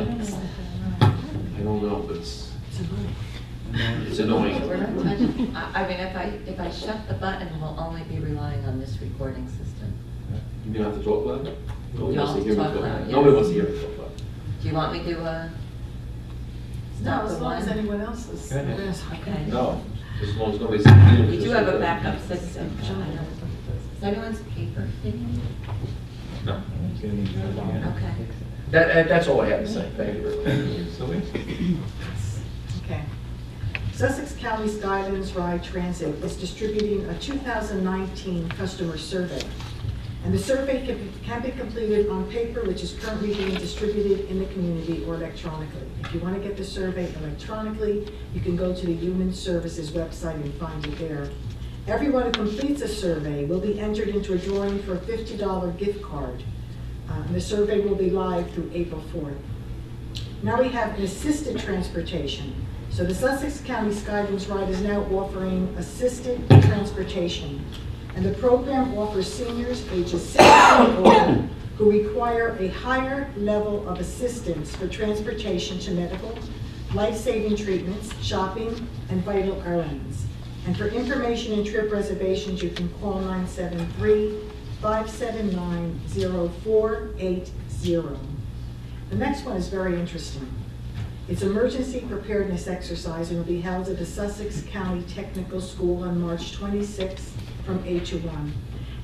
don't know, but it's annoying. We're not touching, I mean, if I shut the button, we'll only be relying on this recording system. You don't have to talk loud? Nobody wants to Don't hear me talk talk loud, loud. yes. Nobody wants to hear me talk loud. Do you want me to No, stop the as long as one? anyone else is. Go ahead. Okay. No, as long as nobody's dealing with We this. do have a backup system. Is anyone's paper? No. Okay. That's all I have to say. Thank you very much. So Okay. Sussex County's Guidance Ride Transit is distributing a 2019 customer survey. And the survey can be completed on paper, which is currently being distributed in the community, or electronically. If you want to get the survey electronically, you can go to the Human Services website and find it there. Everyone who completes a survey will be entered into a drawing for a $50 gift card. And the survey will be live through April 4th. Now we have an assisted transportation. So the Sussex County Skywings Ride is now offering assisted transportation. And the program offers seniors ages 60 and older who require a higher level of assistance for transportation to medical, life-saving treatments, shopping, and vital errands. And for information and trip reservations, you can call 973-579-0480. The next one is very interesting. It's emergency preparedness exercise and will be held at the Sussex County Technical School on March 26th from 8 to 1.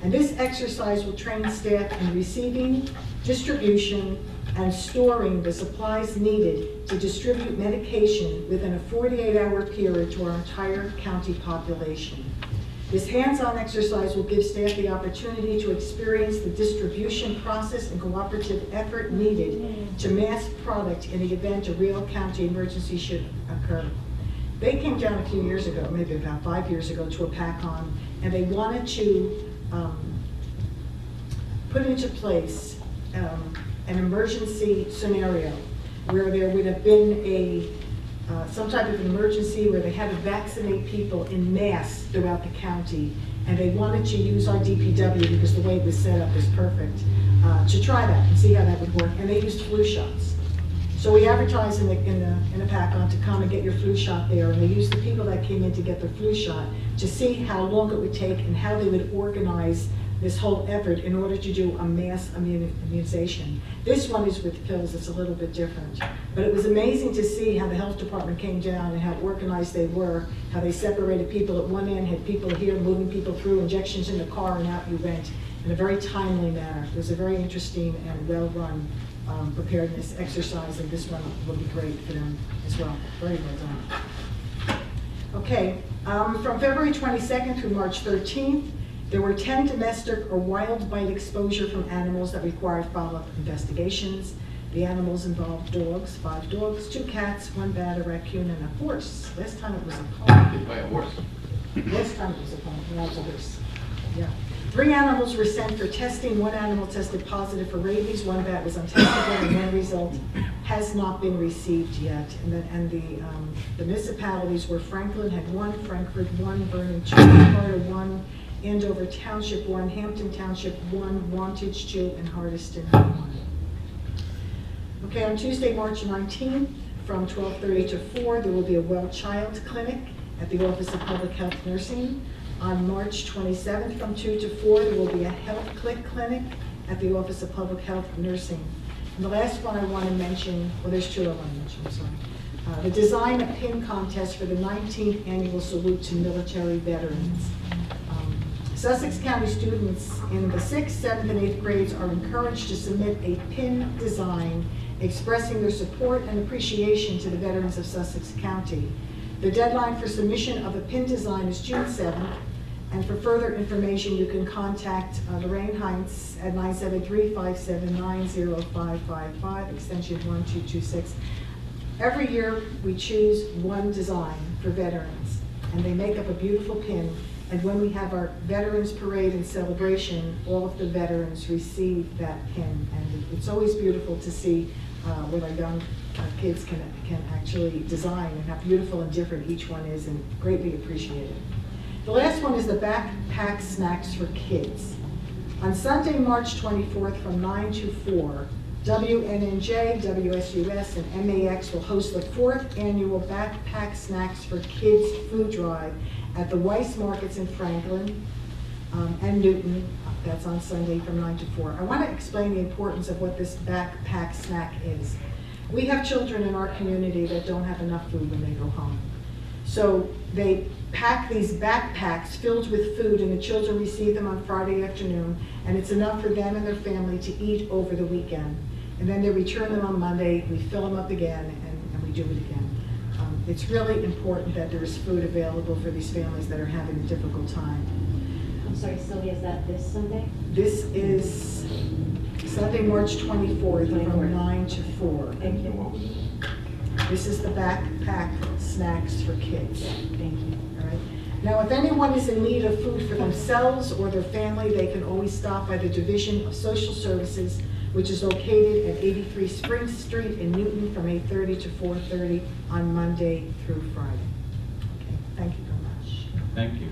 And this exercise will train staff in receiving, distribution, and storing the supplies needed to distribute medication within a 48-hour period to our entire county population. This hands-on exercise will give staff the opportunity to experience the distribution process and cooperative effort needed to mass product in the event a real county emergency should occur. They came down a few years ago, maybe about 5 years ago, to a PAC-on, and they wanted to put into place an emergency scenario where there would have been some type of emergency where they had to vaccinate people in mass throughout the county, and they wanted to use our DPW, because the way it was set up is perfect, to try that and see how that would work, and they used flu shots. So we advertised in the PAC-on to come and get your flu shot there, and they used the people that came in to get their flu shot to see how long it would take and how they would organize this whole effort in order to do a mass immunization. This one is with pills, it's a little bit different. But it was amazing to see how the health department came down and how organized they were, how they separated people at one end, had people here moving people through, injections in the car, and out you went in a very timely manner. It was a very interesting and well-run preparedness exercise, and this one will be great for them as well. Very well done. Okay, from February 22nd through March 13th, there were 10 domestic or wild bite exposure from animals that required follow-up investigations. The animals involved dogs, 5 dogs, 2 cats, 1 bat, a raccoon, and a horse. Last time it was a pony. By a horse. Last time it was a pony, now it's a horse. Yeah. 3 animals were sent for testing. 1 animal tested positive for rabies. 1 bat was untestable, and 1 result has not been received yet. And the municipalities were Franklin had 1, Frankfurt 1, Vernon 2, Carter 1, Andover Township 1, Hampton Township 1, Wantage 2, and Hardiston 1. Okay, on Tuesday, March 19th, from 12:30 to 4, there will be a Well Child Clinic at the Office of Public Health Nursing. On March 27th, from 2 to 4, there will be a Health Click Clinic at the Office of Public Health Nursing. And the last one I want to mention, well, there's 2 I want to mention, I'm sorry. The Design a Pin Contest for the 19th Annual Salute to Military Veterans. Sussex County students in the 6th, 7th, and 8th grades are encouraged to submit a pin design expressing their support and appreciation to the veterans of Sussex County. The deadline for submission of a pin design is June 7th, and for further information, you can contact Lorraine Heinz at 973-579-0555, extension 1226. Every year, we choose 1 design for veterans, and they make up a beautiful pin. And when we have our Veterans Parade and celebration, all of the veterans receive that pin. And it's always beautiful to see what our young kids can actually design, and how beautiful and different each one is, and greatly appreciated. The last one is the Backpack Snacks for Kids. On Sunday, March 24th from 9 to 4, WNNJ, WSUS, and MAX will host the 4th annual Backpack Snacks for Kids food drive at the Weiss Markets in Franklin and Newton. That's on Sunday from 9 to 4. I want to explain the importance of what this backpack snack is. We have children in our community that don't have enough food when they go home. So they pack these backpacks filled with food, and the children receive them on Friday afternoon, and it's enough for them and their family to eat over the weekend. And then they return them on Monday, we fill them up again, and we do it again. It's really important that there is food available for these families that are having a difficult time. I'm sorry, Sylvia, is that this Sunday? This is Sunday, March 24th, from 9 to 4. Thank you. This is the Backpack Snacks for Kids. Thank you. All right. Now, if anyone is in need of food for themselves or their family, they can always stop by the Division of Social Services, which is located at 83 Spring Street in Newton from 8:30 to 4:30 on Monday through Friday. Okay, thank you very much. Thank you.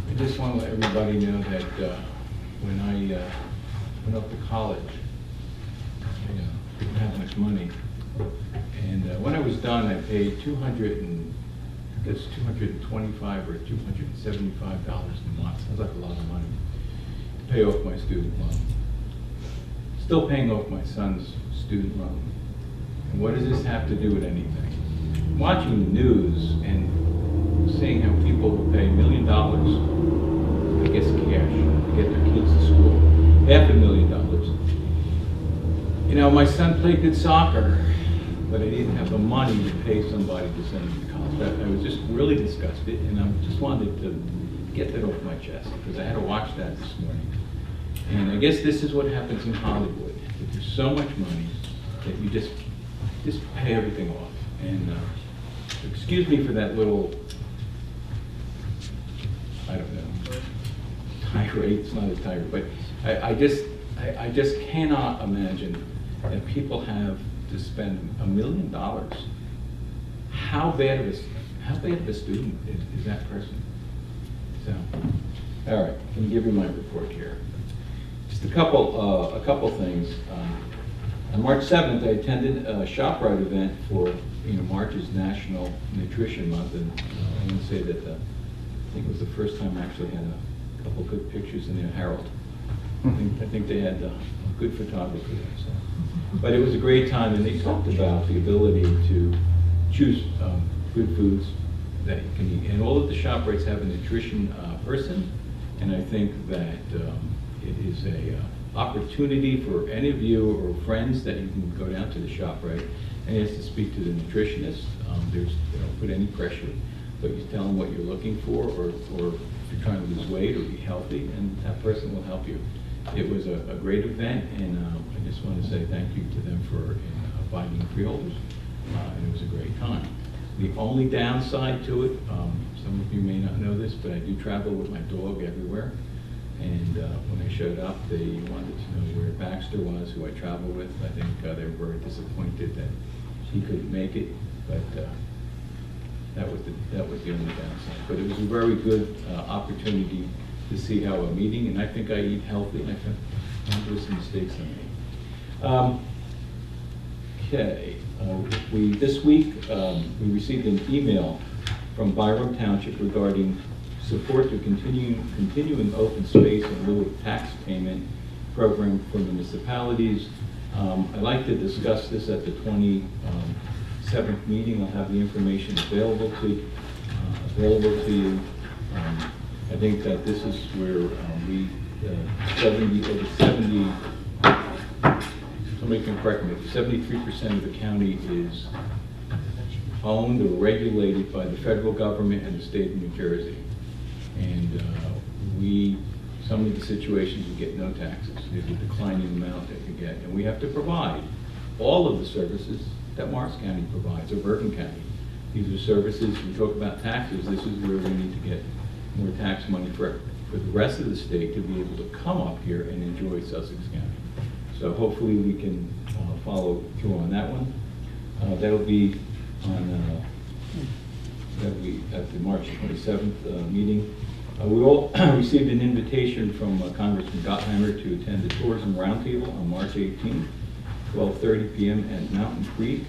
I just want to let everybody know that when I went up to college, I didn't have much money. And when I was done, I paid $225 or $275 a month. Sounds like a lot of money to pay off my student loan. Still paying off my son's student loan. And what does this have to do with anything? Watching the news and seeing how people will pay $1 million, I guess cash, to get their kids to school, $500,000. You know, my son played good soccer, but I didn't have the money to pay somebody to send me to college. I was just really disgusted, and I just wanted to get that off my chest, because I had to watch that this morning. And I guess this is what happens in Hollywood. That there's so much money that you just pay everything off. And excuse me for that little, I don't know, tirade. It's not a tirade, but I just cannot imagine that people have to spend $1 million. How bad of a student is that person? So, all right, let me give you my report here. Just a couple things. On March 7th, I attended a ShopRite event for March is National Nutrition Month, and I want to say that I think it was the first time I actually had a couple good pictures in there. Harold, I think they had good photography. So. But it was a great time, and they talked about the ability to choose good foods that you can eat. And all of the ShopRites have a nutrition person, and I think that it is a opportunity for any of you or friends that you can go down to the ShopRite and ask to speak to the nutritionist. They don't put any pressure, but you tell them what you're looking for, or if you're trying to lose weight or be healthy, and that person will help you. It was a great event, and I just want to say thank you to them for inviting Freeholders, and it was a great time. The only downside to it, some of you may not know this, but I do travel with my dog everywhere. And when I showed up, they wanted to know where Baxter was, who I travel with. I think they were very disappointed that he couldn't make it, but that was the only downside. But it was a very good opportunity to see how a meeting, and I think I eat healthy, and I think there were some mistakes I made. Okay, this week we received an email from Byram Township regarding support to continuing open space in lieu of tax payment program for municipalities. I'd like to discuss this at the 27th meeting. I'll have the information available to you. I think that this is where somebody can correct me, 73% of the county is owned or regulated by the federal government and the state of New Jersey. And some of the situations you get no taxes. There's a declining amount that you get. And we have to provide all of the services that Morris County provides, or Bergen County. These are services, we talk about taxes, this is where we need to get more tax money for the rest of the state to be able to come up here and enjoy Sussex County. So hopefully we can follow through on that one. That'll be at the March 27th meeting. We all received an invitation from Congressman Gottheimer to attend the Tourism Roundtable on March 18th, 12:30 p.m. at Mountain Creek.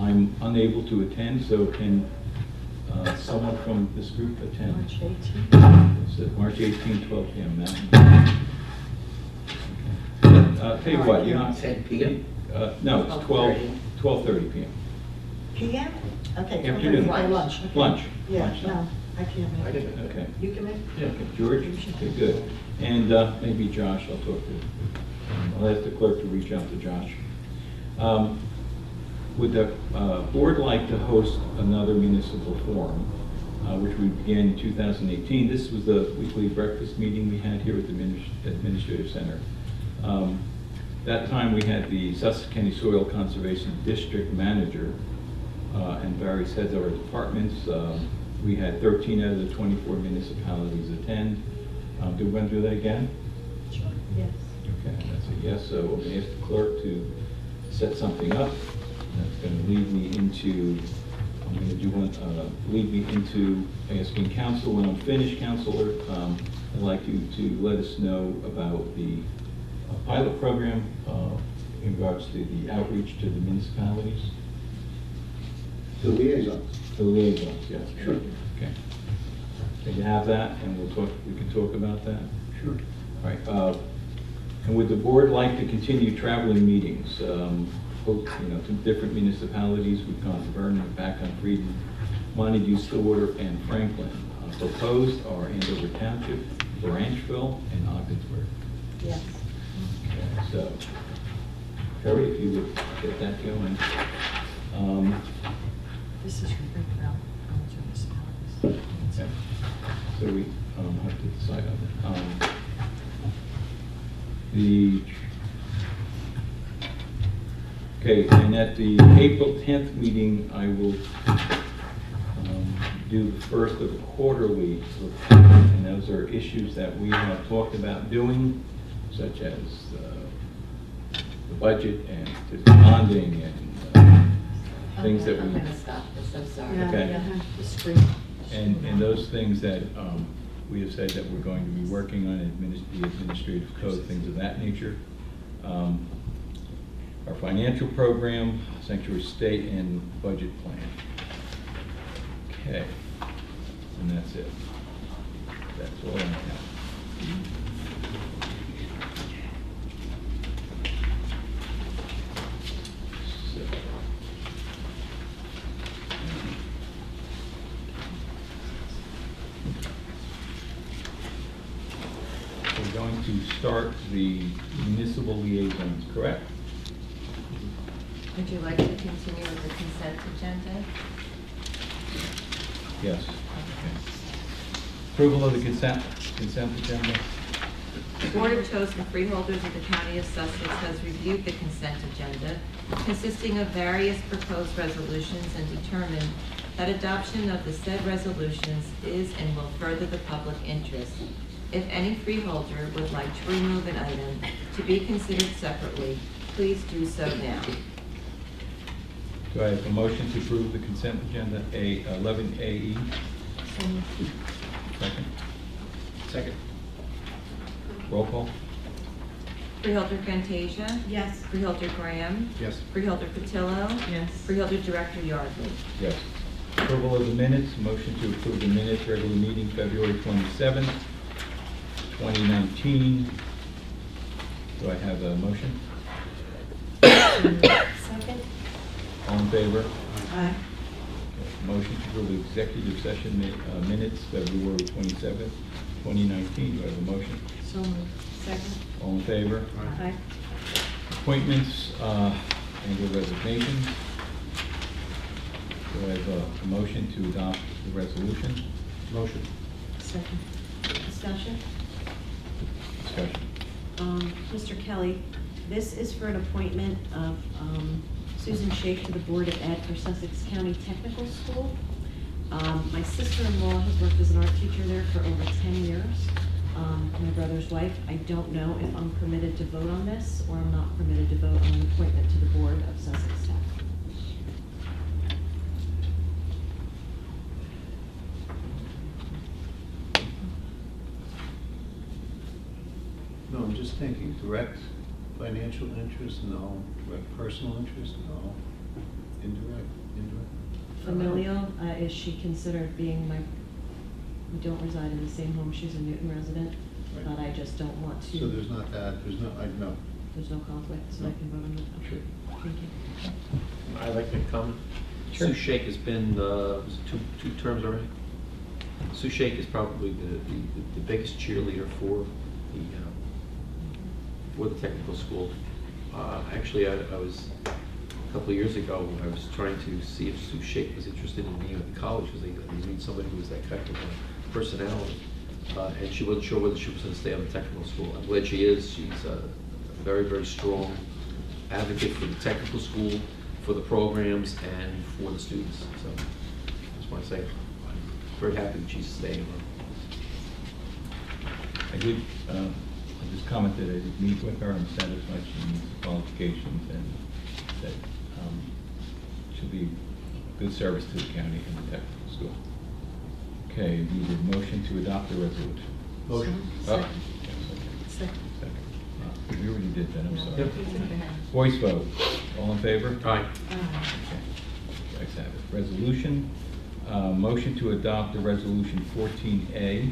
I'm unable to attend, so can someone from this group attend? March 18th. It's March 18th, 12 p.m. Mountain. Okay. Tell you what, you're not 10 p.m.? No, it's 12:30 p.m. PM? Okay. Afternoon. Lunch. Okay. Lunch. Yeah, Lunch. no, I can't make it. Okay. You can make it? Yeah, okay. George? Okay, good. And maybe Josh, I'll talk to. I'll ask the clerk to reach out to Josh. Would the board like to host another municipal forum, which we began in 2018? This was the weekly breakfast meeting we had here at the Administrative Center. That time we had the Sussex County Soil Conservation District Manager and various heads of our departments. We had 13 out of the 24 municipalities attend. Do we want to do that again? Sure. Yes. Okay, that's a yes. So I'm going to ask the clerk to set something up. That's going to lead me into, I'm going to do one, lead me into asking council. When I'm finished, Councilor, I'd like you to let us know about the pilot program in regards to the outreach to the municipalities. The liaisons. The liaisons, yes. Sure. Okay. Can you have that, and we can talk about that? Sure. All right. And would the board like to continue traveling meetings? To different municipalities. We've gone to Vernon, back on Freedom, Montague, Stillwater, and Franklin. Proposed are Andover Township, Branchville, and Ogdensburg. Yes. Okay, so Terry, if you would get that going. This is your breakdown. Okay. So we have to decide on that. Okay, and at the April 10th meeting, I will do the first of the quarterly report, and those are issues that we have talked about doing, such as the budget and the bonding and things that I'm we... going to stop this, I'm sorry. Okay. The screen. And those things that we have said that we're going to be working on, the administrative code, things of that nature. Our financial program, sanctuary state, and budget plan. Okay, and that's it. That's all I have. We're going to start the municipal liaisons, correct? Would you like to continue with the consent agenda? Yes. Okay. Approval of the consent agenda? The Board of Chosen Freeholders of the County of Sussex has reviewed the consent agenda, consisting of various proposed resolutions, and determined that adoption of the said resolutions is and will further the public interest. If any freeholder would like to remove an item to be considered separately, please do so now. Do I have a motion to approve the consent agenda, 11AE? Second? Second. Roll call? Freeholder Fantasia? Yes. Freeholder Graham? Yes. Freeholder Patillo? Yes. Freeholder Director Yardley? Yes. Approval of the minutes, motion to approve the minutes, regular meeting February 27th, 2019. Do I have a motion? Second? All in favor? Aye. Okay. Motion to approve the executive session minutes, February 27th, 2019. Do I have a motion? So moved. Second? All in favor? Aye. Appointments and/or resignations. Do I have a motion to adopt the resolution? Motion. Second. Discussion? Discussion. Mr. Kelly, this is for an appointment of Susan Shake to the Board of Ed for Sussex County Technical School. My sister-in-law has worked as an art teacher there for over 10 years. My brother's wife. I don't know if I'm permitted to vote on this, or I'm not permitted to vote on an appointment to the Board of Sussex Tech. No, I'm just thinking, direct financial interest, no. Direct personal interest, no. Indirect. Familial, is she considered being we don't reside in the same home, she's a Newton resident, Right. but I just don't want to. So there's not that, no. There's no conflict, so I can vote on it. Sure. Thank you. I'd like to comment. Sure. Sue Shake has been, was it two terms already? Sue Shake is probably the biggest cheerleader for the technical school. Actually, I was, a couple of years ago, I was trying to see if Sue Shake was interested in being at the college, because they need somebody who was that kind of a personality. And she wasn't sure whether she was going to stay on the technical school. I'm glad she is. She's a very, very strong advocate for the technical school, for the programs, and for the students. So I just want to say, I'm very happy that she's staying on. I did, I just commented, I did meet with her and satisfied she meets the qualifications and that she'll be good service to the county and the technical school. Okay, need a motion to adopt the resolution. Motion. Oh, Second. yes, okay. Second. We already did that, I'm sorry. Yep. Voice vote, all in favor? Aye. Okay. Ayes have it. Resolution, motion to adopt the resolution 14A.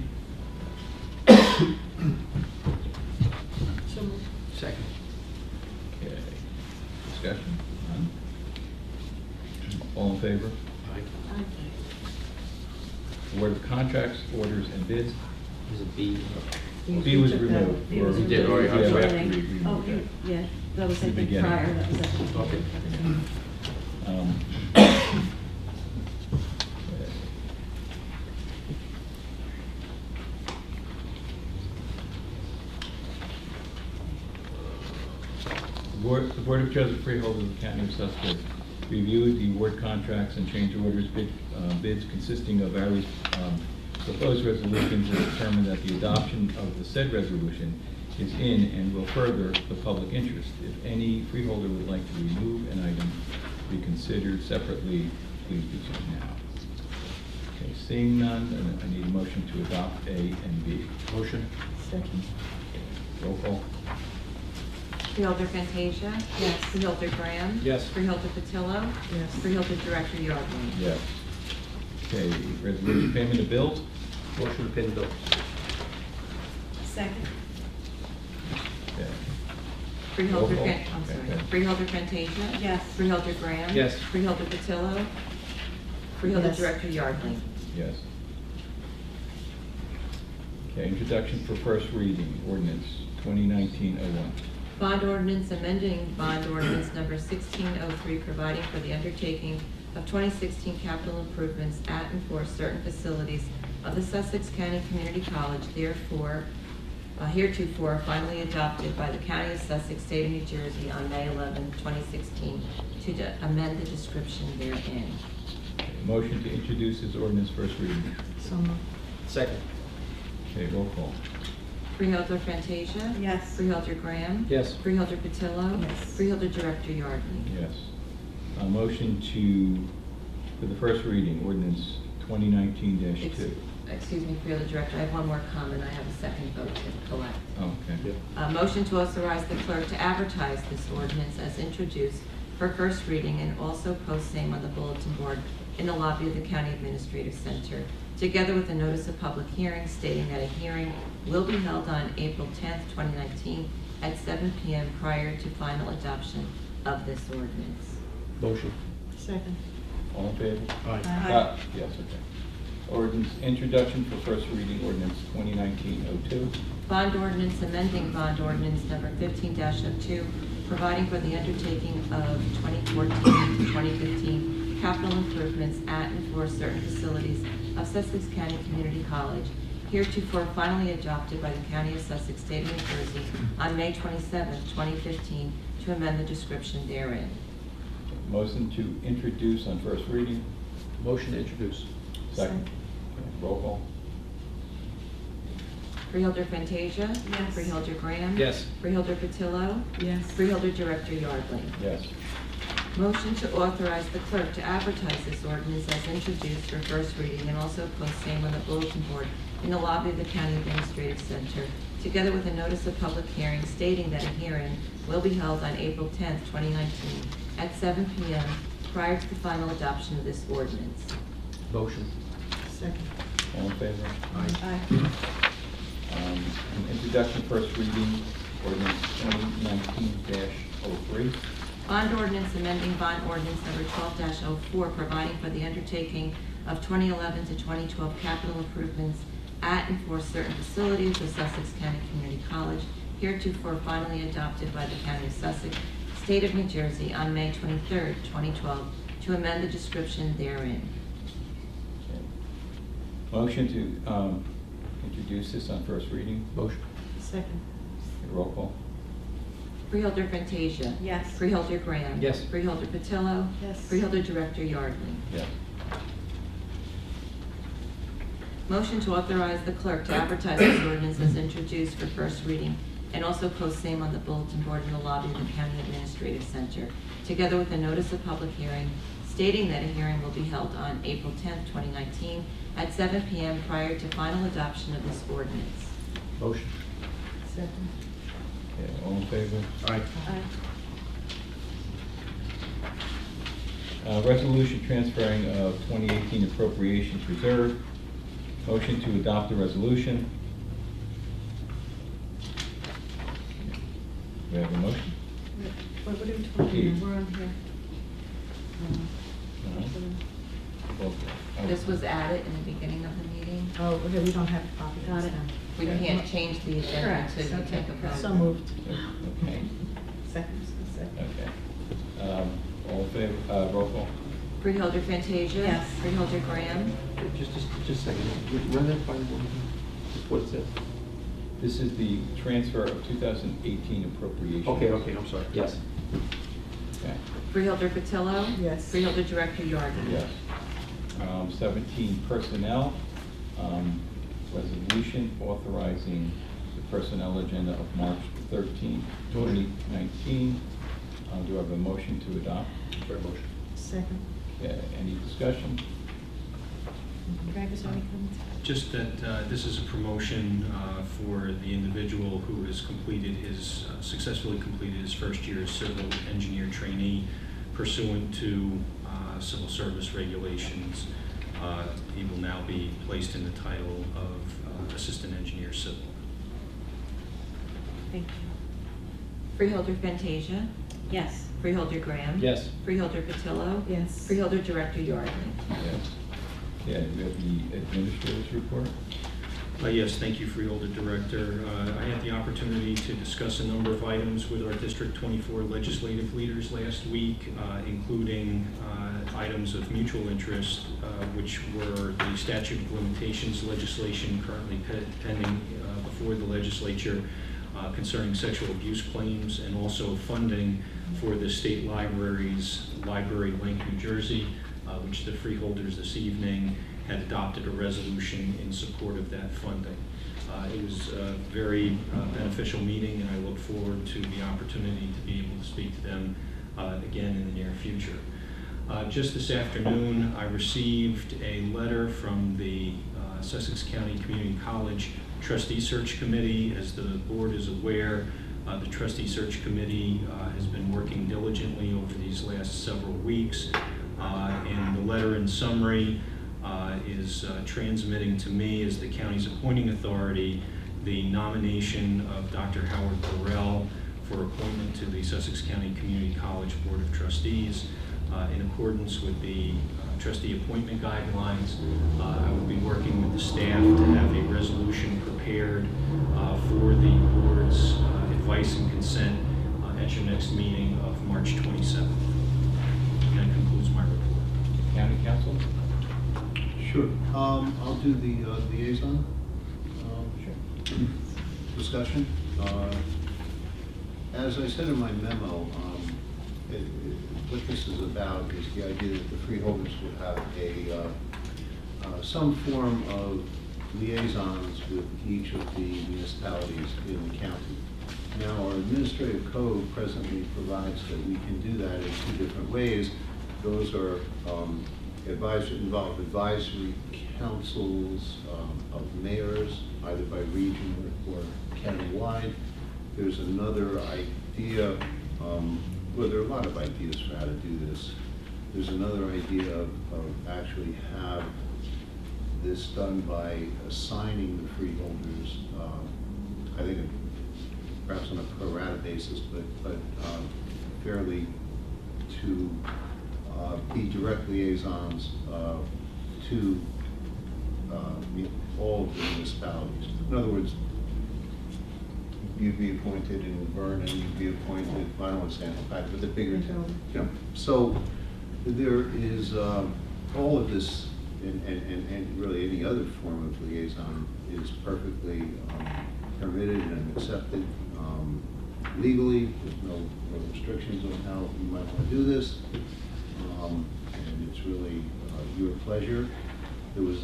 So moved. Second. Okay, discussion, none? All in favor? Aye. Aye. Award of contracts, orders, and bids. Is it B? B was removed. B was Or- removed. We did, all right, I'm Yeah, we sorry. have to read Oh, that. yeah, That was, I The think, beginning. prior, that was at the beginning. Um, The Board of Trustees of Freeholders of the County of Sussex reviewed the award contracts and change orders bids consisting of various proposed resolutions and determined that the adoption of the said resolution is in and will further the public interest. If any freeholder would like to remove an item to be considered separately, please do so now. Okay, seeing none, I need a motion to adopt A and B. Motion? Second. Roll call. Freeholder Fantasia? Yes. Freeholder Graham? Yes. Freeholder Patillo? Yes. Freeholder Director Yardley? Yes. Okay, resolution payment of bills. Motion to pay the bills? Second. Okay. Freeholder, Roll call. I'm sorry. Okay. Freeholder Fantasia? Yes. Freeholder Graham? Yes. Freeholder Patillo? Freeholder Yes. Director Yardley? Yes. Okay, introduction for first reading, ordinance 2019-01. Bond ordinance amending bond ordinance number 1603, providing for the undertaking of 2016 capital improvements at and for certain facilities of the Sussex County Community College, therefore, heretofore finally adopted by the County of Sussex, State of New Jersey on May 11, 2016, to amend the description therein. Okay, motion to introduce this ordinance first reading. So moved. Second? Okay, roll call. Freeholder Fantasia? Yes. Freeholder Graham? Yes. Freeholder Patillo? Yes. Freeholder Director Yardley? Yes. Motion for the first reading, ordinance 2019-2. Excuse me, Freeholder Director, I have one more comment. I have a second vote to collect. Oh, okay. Motion to authorize the clerk to advertise this ordinance as introduced for first reading and also post same on the bulletin board in the lobby of the County Administrative Center, together with a notice of public hearing stating that a hearing will be held on April 10th, 2019 at 7 p.m. prior to final adoption of this ordinance. Motion? Second. All in favor? Aye. Aye. Yes, okay. Ordinance, introduction for first reading, ordinance 2019-02. Bond ordinance amending bond ordinance number 15-02, providing for the undertaking of 2014 to 2015 capital improvements at and for certain facilities of Sussex County Community College, heretofore finally adopted by the County of Sussex, State of New Jersey on May 27, 2015, to amend the description therein. Motion to introduce on first reading. Motion to introduce? Second. Okay, roll call. Freeholder Fantasia? Yes. Freeholder Graham? Yes. Freeholder Patillo? Yes. Freeholder Director Yardley? Yes. Motion to authorize the clerk to advertise this ordinance as introduced for first reading and also post same on the bulletin board in the lobby of the County Administrative Center, together with a notice of public hearing stating that a hearing will be held on April 10th, 2019 at 7 p.m. prior to the final adoption of this ordinance. Motion? Second. All in favor? Aye. Introduction, first reading, ordinance 2019-03. Bond ordinance amending bond ordinance number 12-04, providing for the undertaking of 2011 to 2012 capital improvements at and for certain facilities of Sussex County Community College, heretofore finally adopted by the County of Sussex, State of New Jersey on May 23, 2012, to amend the description therein. Motion to introduce this on first reading. Motion? Second. Roll call. Freeholder Fantasia. Yes. Freeholder Graham. Yes. Freeholder Patillo. Yes. Freeholder Director Yardley. Yes. Motion to authorize the clerk to advertise this ordinance as introduced for first reading and also post same on the bulletin board in the lobby of the County Administrative Center, together with a notice of public hearing stating that a hearing will be held on April 10th, 2019 at 7 p.m. prior to final adoption of this ordinance. Motion? Second. Okay, all in favor? Aye. Aye. Resolution transferring of 2018 appropriations reserve. Motion to adopt the resolution. We have a motion? What are we talking about? We're on here. Well, This was added in the beginning of the meeting. Oh, okay, we don't have a copy. Got it. We can't change the agenda Correct. until you take a vote. So moved. Okay. Second. Okay. All in favor, roll call? Freeholder Fantasia? Yes. Freeholder Graham? Just a second, run that by one, just what it says. This is the transfer of 2018 appropriations. Okay, I'm sorry, yes. Okay, Freeholder Patillo? Yes. Freeholder Director Yardley? yes. 17, personnel, resolution authorizing the personnel agenda of March 13, 2019. Do I have a motion to adopt? Fair motion. Second. Okay, any discussion? Greg, is there any comments? Just that this is a promotion for the individual who has successfully completed his first year as civil engineer trainee pursuant to civil service regulations. He will now be placed in the title of assistant engineer civil. Thank you. Freeholder Fantasia? Yes. Freeholder Graham? Yes. Freeholder Patillo? Yes. Freeholder Director Yardley? Yes. Yeah, we have the administrator's report. Yes, thank you, Freeholder Director. I had the opportunity to discuss a number of items with our District 24 legislative leaders last week, including items of mutual interest, which were the statute of limitations legislation currently pending before the legislature concerning sexual abuse claims, and also funding for the state library's Library Link, New Jersey, which the freeholders this evening had adopted a resolution in support of that funding. It was a very beneficial meeting, and I look forward to the opportunity to be able to speak to them again in the near future. Just this afternoon, I received a letter from the Sussex County Community College Trustee Search Committee. As the board is aware, the Trustee Search Committee has been working diligently over these last several weeks. And the letter in summary is transmitting to me as the county's appointing authority the nomination of Dr. Howard Burrell for appointment to the Sussex County Community College Board of Trustees. In accordance with the trustee appointment guidelines, I will be working with the staff to have a resolution prepared for the board's advice and consent at your next meeting of March 27th. And that concludes my report. County Council? Sure. I'll do the liaison discussion. As I said in my memo, what this is about is the idea that the freeholders would have some form of liaisons with each of the municipalities in the county. Now, our administrative code presently provides that we can do that in two different ways. Those are involve advisory councils of mayors, either by region or countywide. There's another idea, well, there are a lot of ideas for how to do this. There's another idea of actually have this done by assigning the freeholders, I think perhaps on a pro rata basis, but fairly to be direct liaisons to all of the municipalities. In other words, you'd be appointed in Vernon, you'd be appointed, I don't want to say Halifax, but the bigger town. You know, so there is all of this, and really any other form of liaison is perfectly permitted and accepted legally. There's no restrictions on how you might want to do this, and it's really your pleasure. There was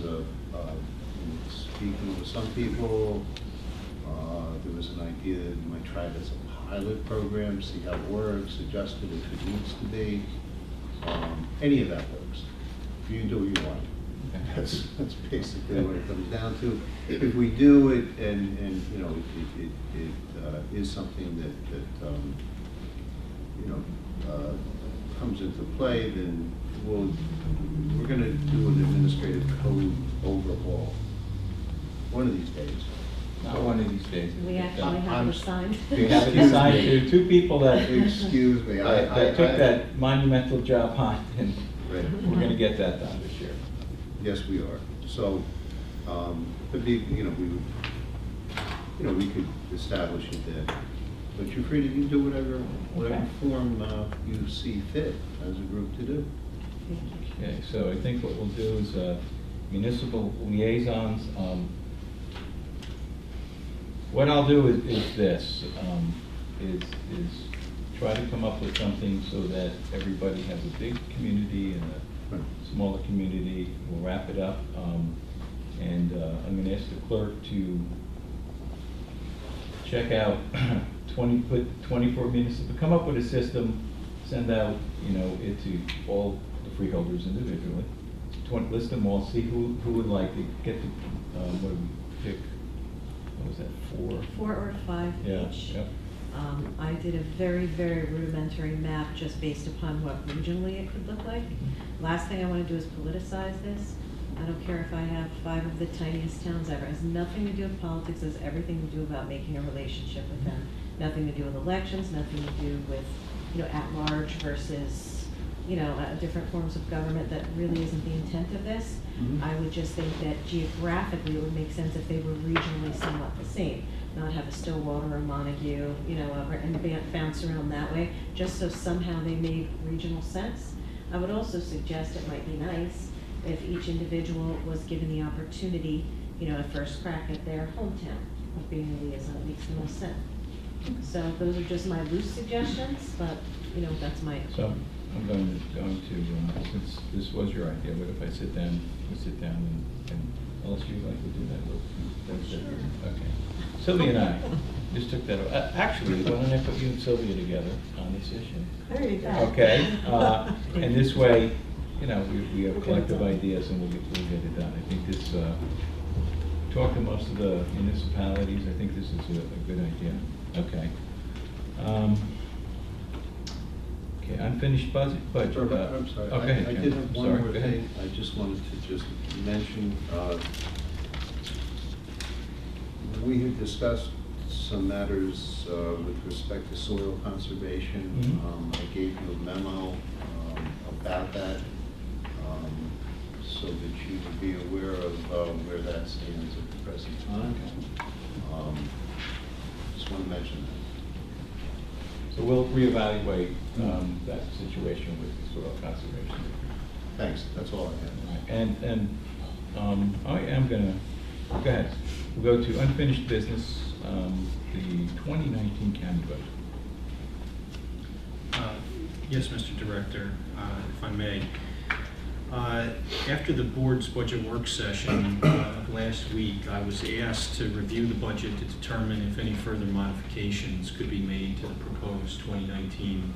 speaking with some people, there was an idea that you might try it as a pilot program, see how it works, adjust it if it needs to be. Any of that works. You can do what you want. That's basically what it comes down to. If we do it, and you know, it is something that you know comes into play, then we're going to do an administrative code overhaul one of these days. Not one of these days. We actually have it assigned. We have it assigned to two people that Excuse me, that took that monumental job on, and Right. we're going to get that done this year. Yes, we are. So, but we could establish it that But you're free to do whatever form you see fit as a group to do. Okay, so I think what we'll do is municipal liaisons. What I'll do is this, is try to come up with something so that everybody has a big community and a smaller community. We'll wrap it up. And I'm going to ask the clerk to check out 24 municipal, come up with a system, send out, it to all the freeholders individually. List them all, see who would like to get to, what do we pick? What was that, 4? 4 or 5 Yeah, each. yep. I did a very, very rudimentary map just based upon what regionally it could look like. Last thing I want to do is politicize this. I don't care if I have 5 of the tiniest towns ever. It has nothing to do with politics. It has everything to do about making a relationship with them. Nothing to do with elections, nothing to do with, at large versus, different forms of government. That really isn't the intent of this. I would just think that geographically it would make sense if they were regionally somewhat the same. Not have a Stillwater or Montague, and bounce around that way, just so somehow they made regional sense. I would also suggest it might be nice if each individual was given the opportunity, a first crack at their hometown of being a liaison. It makes the most sense. So those are just my loose suggestions, but, that's my. So I'm going to, since this was your idea, what if I sit down and unless you like to do that, okay. Sylvia and I just took that, actually, why don't I put you and Sylvia together on this issue? There you go. Okay, and this way, we have collective ideas and we'll get it done. I think this, talk to most of the municipalities, I think this is a good idea. Okay. Okay, unfinished budget. I'm sorry. Okay. I did have one more Go ahead. thing. I just wanted to just mention, we had discussed some matters with respect to soil conservation. Mhm. I gave you a memo about that, so that you would be aware of where that stands at the present time. Just want to mention that. So we'll reevaluate that situation with soil conservation. Thanks, that's all I have. And I am gonna, go ahead. We'll go to unfinished business, the 2019 county budget. Yes, Mr. Director, if I may. After the board's budget work session last week, I was asked to review the budget to determine if any further modifications could be made to the proposed 2019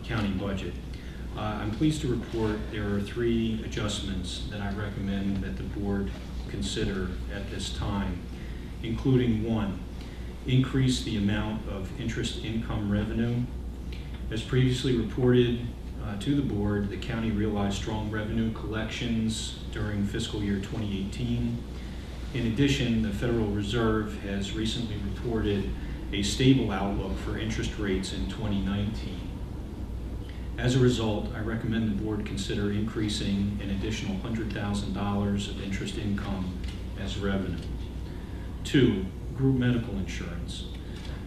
county budget. I'm pleased to report there are 3 adjustments that I recommend that the board consider at this time, including 1, increase the amount of interest income revenue. As previously reported to the board, the county realized strong revenue collections during fiscal year 2018. In addition, the Federal Reserve has recently reported a stable outlook for interest rates in 2019. As a result, I recommend the board consider increasing an additional $100,000 of interest income as revenue. 2, group medical insurance.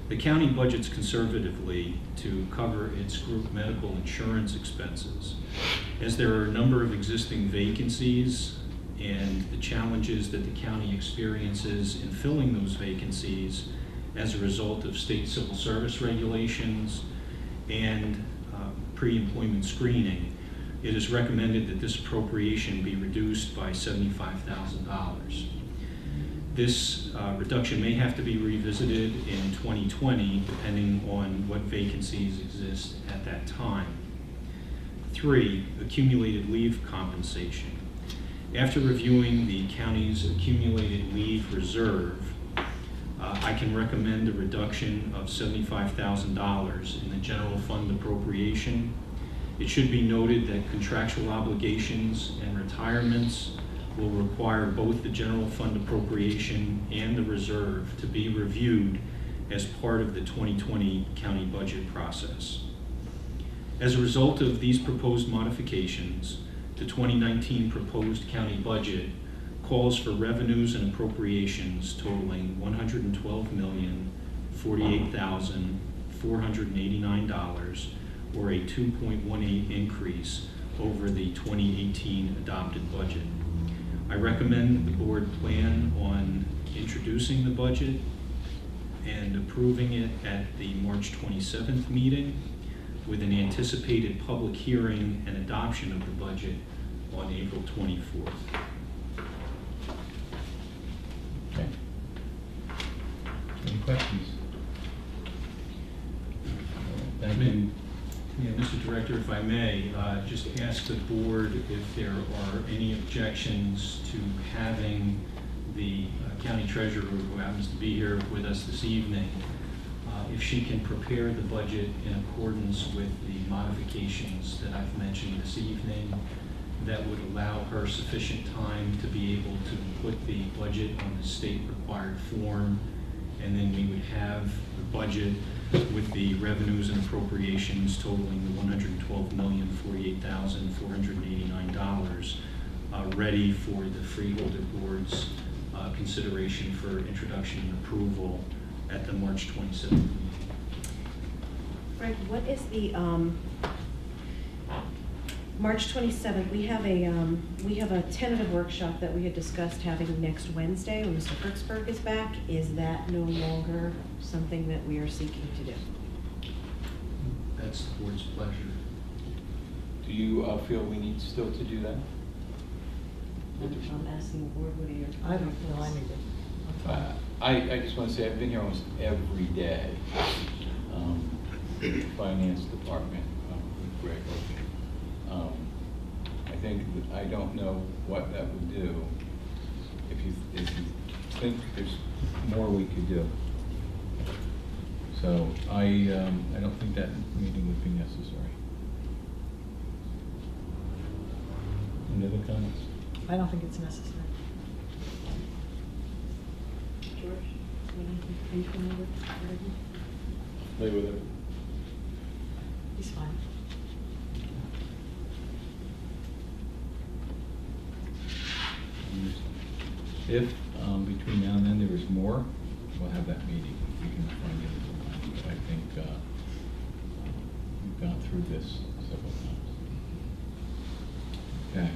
The county budgets conservatively to cover its group medical insurance expenses. As there are a number of existing vacancies and the challenges that the county experiences in filling those vacancies as a result of state civil service regulations and pre-employment screening, it is recommended that this appropriation be reduced by $75,000. This reduction may have to be revisited in 2020, depending on what vacancies exist at that time. 3, accumulated leave compensation. After reviewing the county's accumulated leave reserve, I can recommend a reduction of $75,000 in the general fund appropriation. It should be noted that contractual obligations and retirements will require both the general fund appropriation and the reserve to be reviewed as part of the 2020 county budget process. As a result of these proposed modifications, the 2019 proposed county budget calls for revenues and appropriations totaling $112,048,500 $489, or a 2.18 increase over the 2018 adopted budget. I recommend the board plan on introducing the budget and approving it at the March 27th meeting, with an anticipated public hearing and adoption of the budget on April 24th. Okay. Any questions? Thank you. Yeah, Mr. Director, if I may, just ask the board if there are any objections to having the county treasurer, who happens to be here with us this evening, if she can prepare the budget in accordance with the modifications that I've mentioned this evening, that would allow her sufficient time to be able to put the budget on the state-required form, and then we would have the budget with the revenues and appropriations totaling the $112,048,489 ready for the Freeholder Board's consideration for introduction and approval at the March 27th meeting. Frank, what is the, March 27th, we have a tentative workshop that we had discussed having next Wednesday when Mr. Hertzberg is back. Is that no longer something that we are seeking to do? That's the board's pleasure. Do you feel we need still to do that? I'm asking the board, what are your? I don't know, I need it. I just want to say, I've been here almost every day. Finance department with Greg. I think, I don't know what that would do. If you think there's more we could do. So I don't think that meeting would be necessary. Any other comments? I don't think it's necessary. George, anything over? Play with it. He's fine. If between now and then there is more, we'll have that meeting. We can find it. But I think we've gone through this several times. Okay.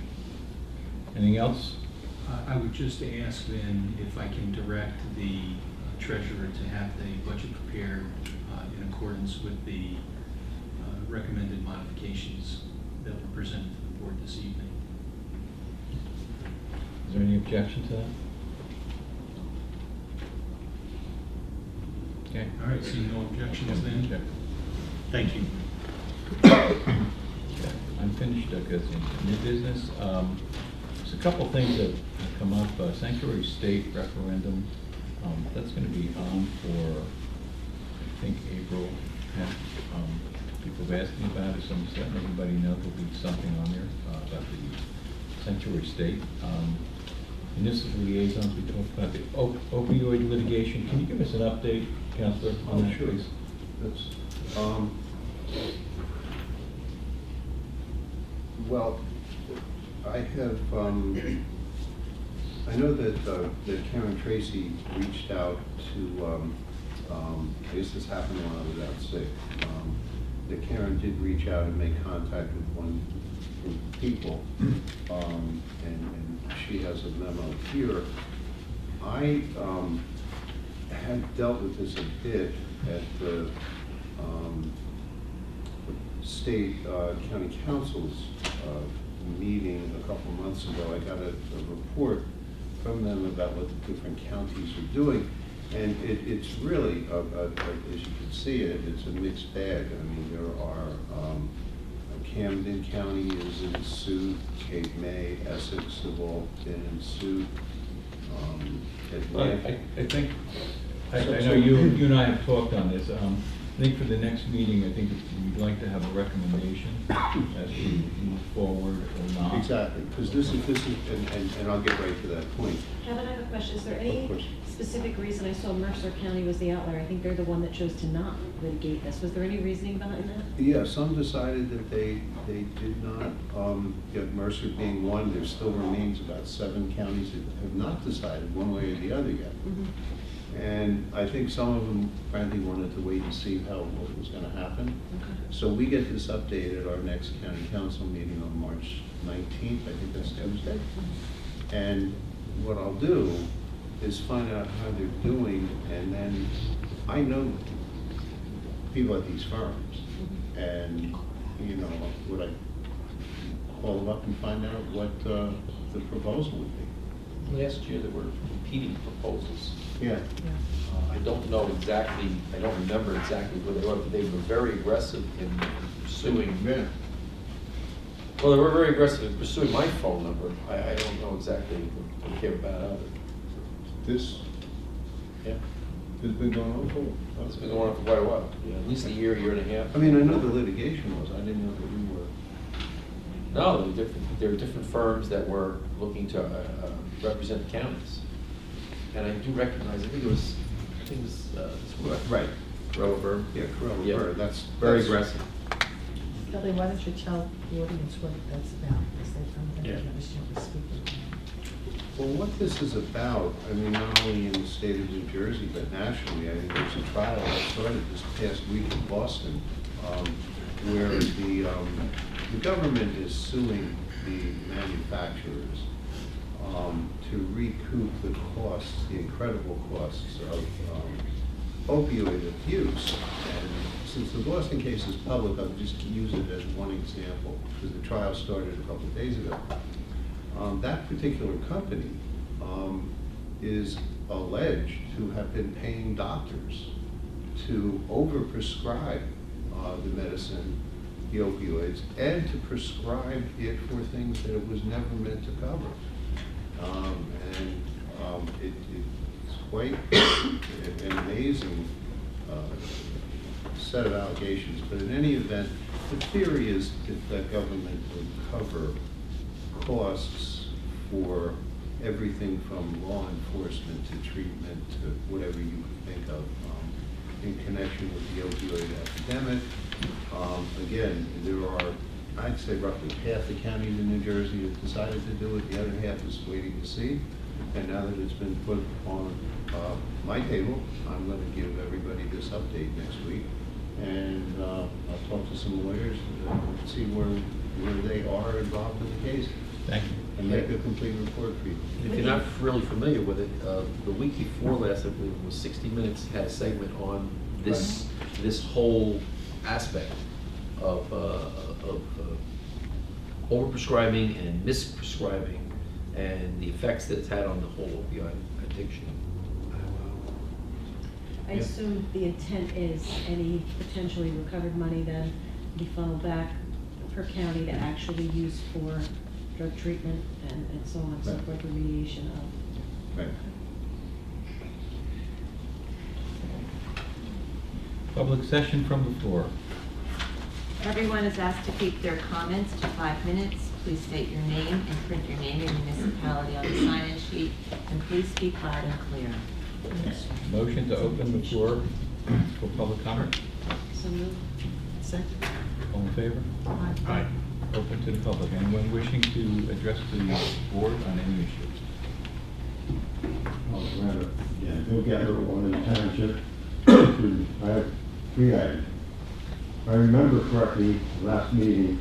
Anything else? I would just ask then if I can direct the treasurer to have the budget prepared in accordance with the recommended modifications that were presented to the board this evening. Is there any objection to that? Okay. All right, seeing no objections then? Check. Thank you. Okay. Unfinished, I guess, in new business. There's a couple things that have come up. Sanctuary state referendum. That's going to be on for, I think, April 10th. People have asked me about it, so I'm just letting everybody know there'll be something on there about the sanctuary state. Municipal liaisons, we talked about the opioid litigation. Can you give us an update, Counselor, on that, Sure. please? That's, well, I have, I know that Karen Tracy reached out to, I guess this happened when I was out sick, that Karen did reach out and make contact with one group of people, and she has a memo here. I had dealt with this a bit at the state county council's meeting a couple months ago. I got a report from them about what the different counties are doing. And it's really, as you can see, it's a mixed bag. I mean, there are, Camden County is in suit, Cape May, Essex have all been in suit. I think, I know you and I have talked on this. I think for the next meeting, I think we'd like to have a recommendation as we move forward or not. Exactly, because this is, and I'll get right to that point. Kevin, I have a question. Is there Of any course. specific reason? I saw Mercer County was the outlier. I think they're the one that chose to not litigate this. Was there any reasoning behind that? Yeah, some decided that they did not, Mercer being one. There still remains about 7 counties that have not decided one way or the other yet. Mhm. And I think some of them frankly wanted to wait and see what was gonna happen. So we get this update at our next county council meeting on March 19th, I think that's Tuesday. And what I'll do is find out how they're doing, and then I know people at these firms, and, you know, would I call them up and find out what the proposal would be? Last year, there were competing proposals. Yeah. I don't know exactly, I don't remember exactly what they were, but they were very aggressive in pursuing. Yeah. Well, they were very aggressive in pursuing my phone number. I don't know exactly what came about of it. This Yeah, has been going on for a while. it's been going on for quite a while, yeah, at least a year and a half. I mean, I know the litigation was, I didn't know that we were. No, there were different firms that were looking to represent the counties. And I do recognize, I think it was Right. Corella Burr. Yeah, Corella Yeah. Burr, that's. Very that's- aggressive. Kelly, why don't you tell the audience what that's about, because they don't Yeah. understand the speaking. Well, what this is about, I mean, not only in the state of New Jersey, but nationally, I think there's a trial that started this past week in Boston, where the government is suing the manufacturers to recoup the costs, the incredible costs of opioid abuse. And since the Boston case is public, I'll just use it as one example, because the trial started a couple of days ago. That particular company is alleged to have been paying doctors to overprescribe the medicine, the opioids, and to prescribe it for things that it was never meant to cover. It's quite an amazing set of allegations, but in any event, the theory is that government would cover costs for everything from law enforcement to treatment to whatever you could think of in connection with the opioid epidemic. Again, there are, I'd say roughly half the counties in New Jersey have decided to do it, the other half is waiting to see. And now that it's been put on my table, I'm going to give everybody this update next week. And I'll talk to some lawyers and see where they are involved in the case. Thank you. And make a complete report for you. If you're not really familiar with it, the week before last, I believe it was 60 Minutes, had a segment on this whole aspect of overprescribing and misprescribing and the effects that it's had on the whole opioid addiction. I assume the intent is any potentially recovered money then be funneled back per county to actually use for drug treatment and so on and so Right. forth, remediation of. Right. Public session from the floor. Everyone is asked to keep their comments to 5 minutes. Please state your name and print your name and municipality on the sign-in sheet, and please speak loud and clear. Motion to open the floor for public comment. So moved. Second. All in favor? Aye. Open to the public. Anyone wishing to address the board on any issues? Bill Gatter, one in the township. I have 3 items. If I remember correctly, last meeting,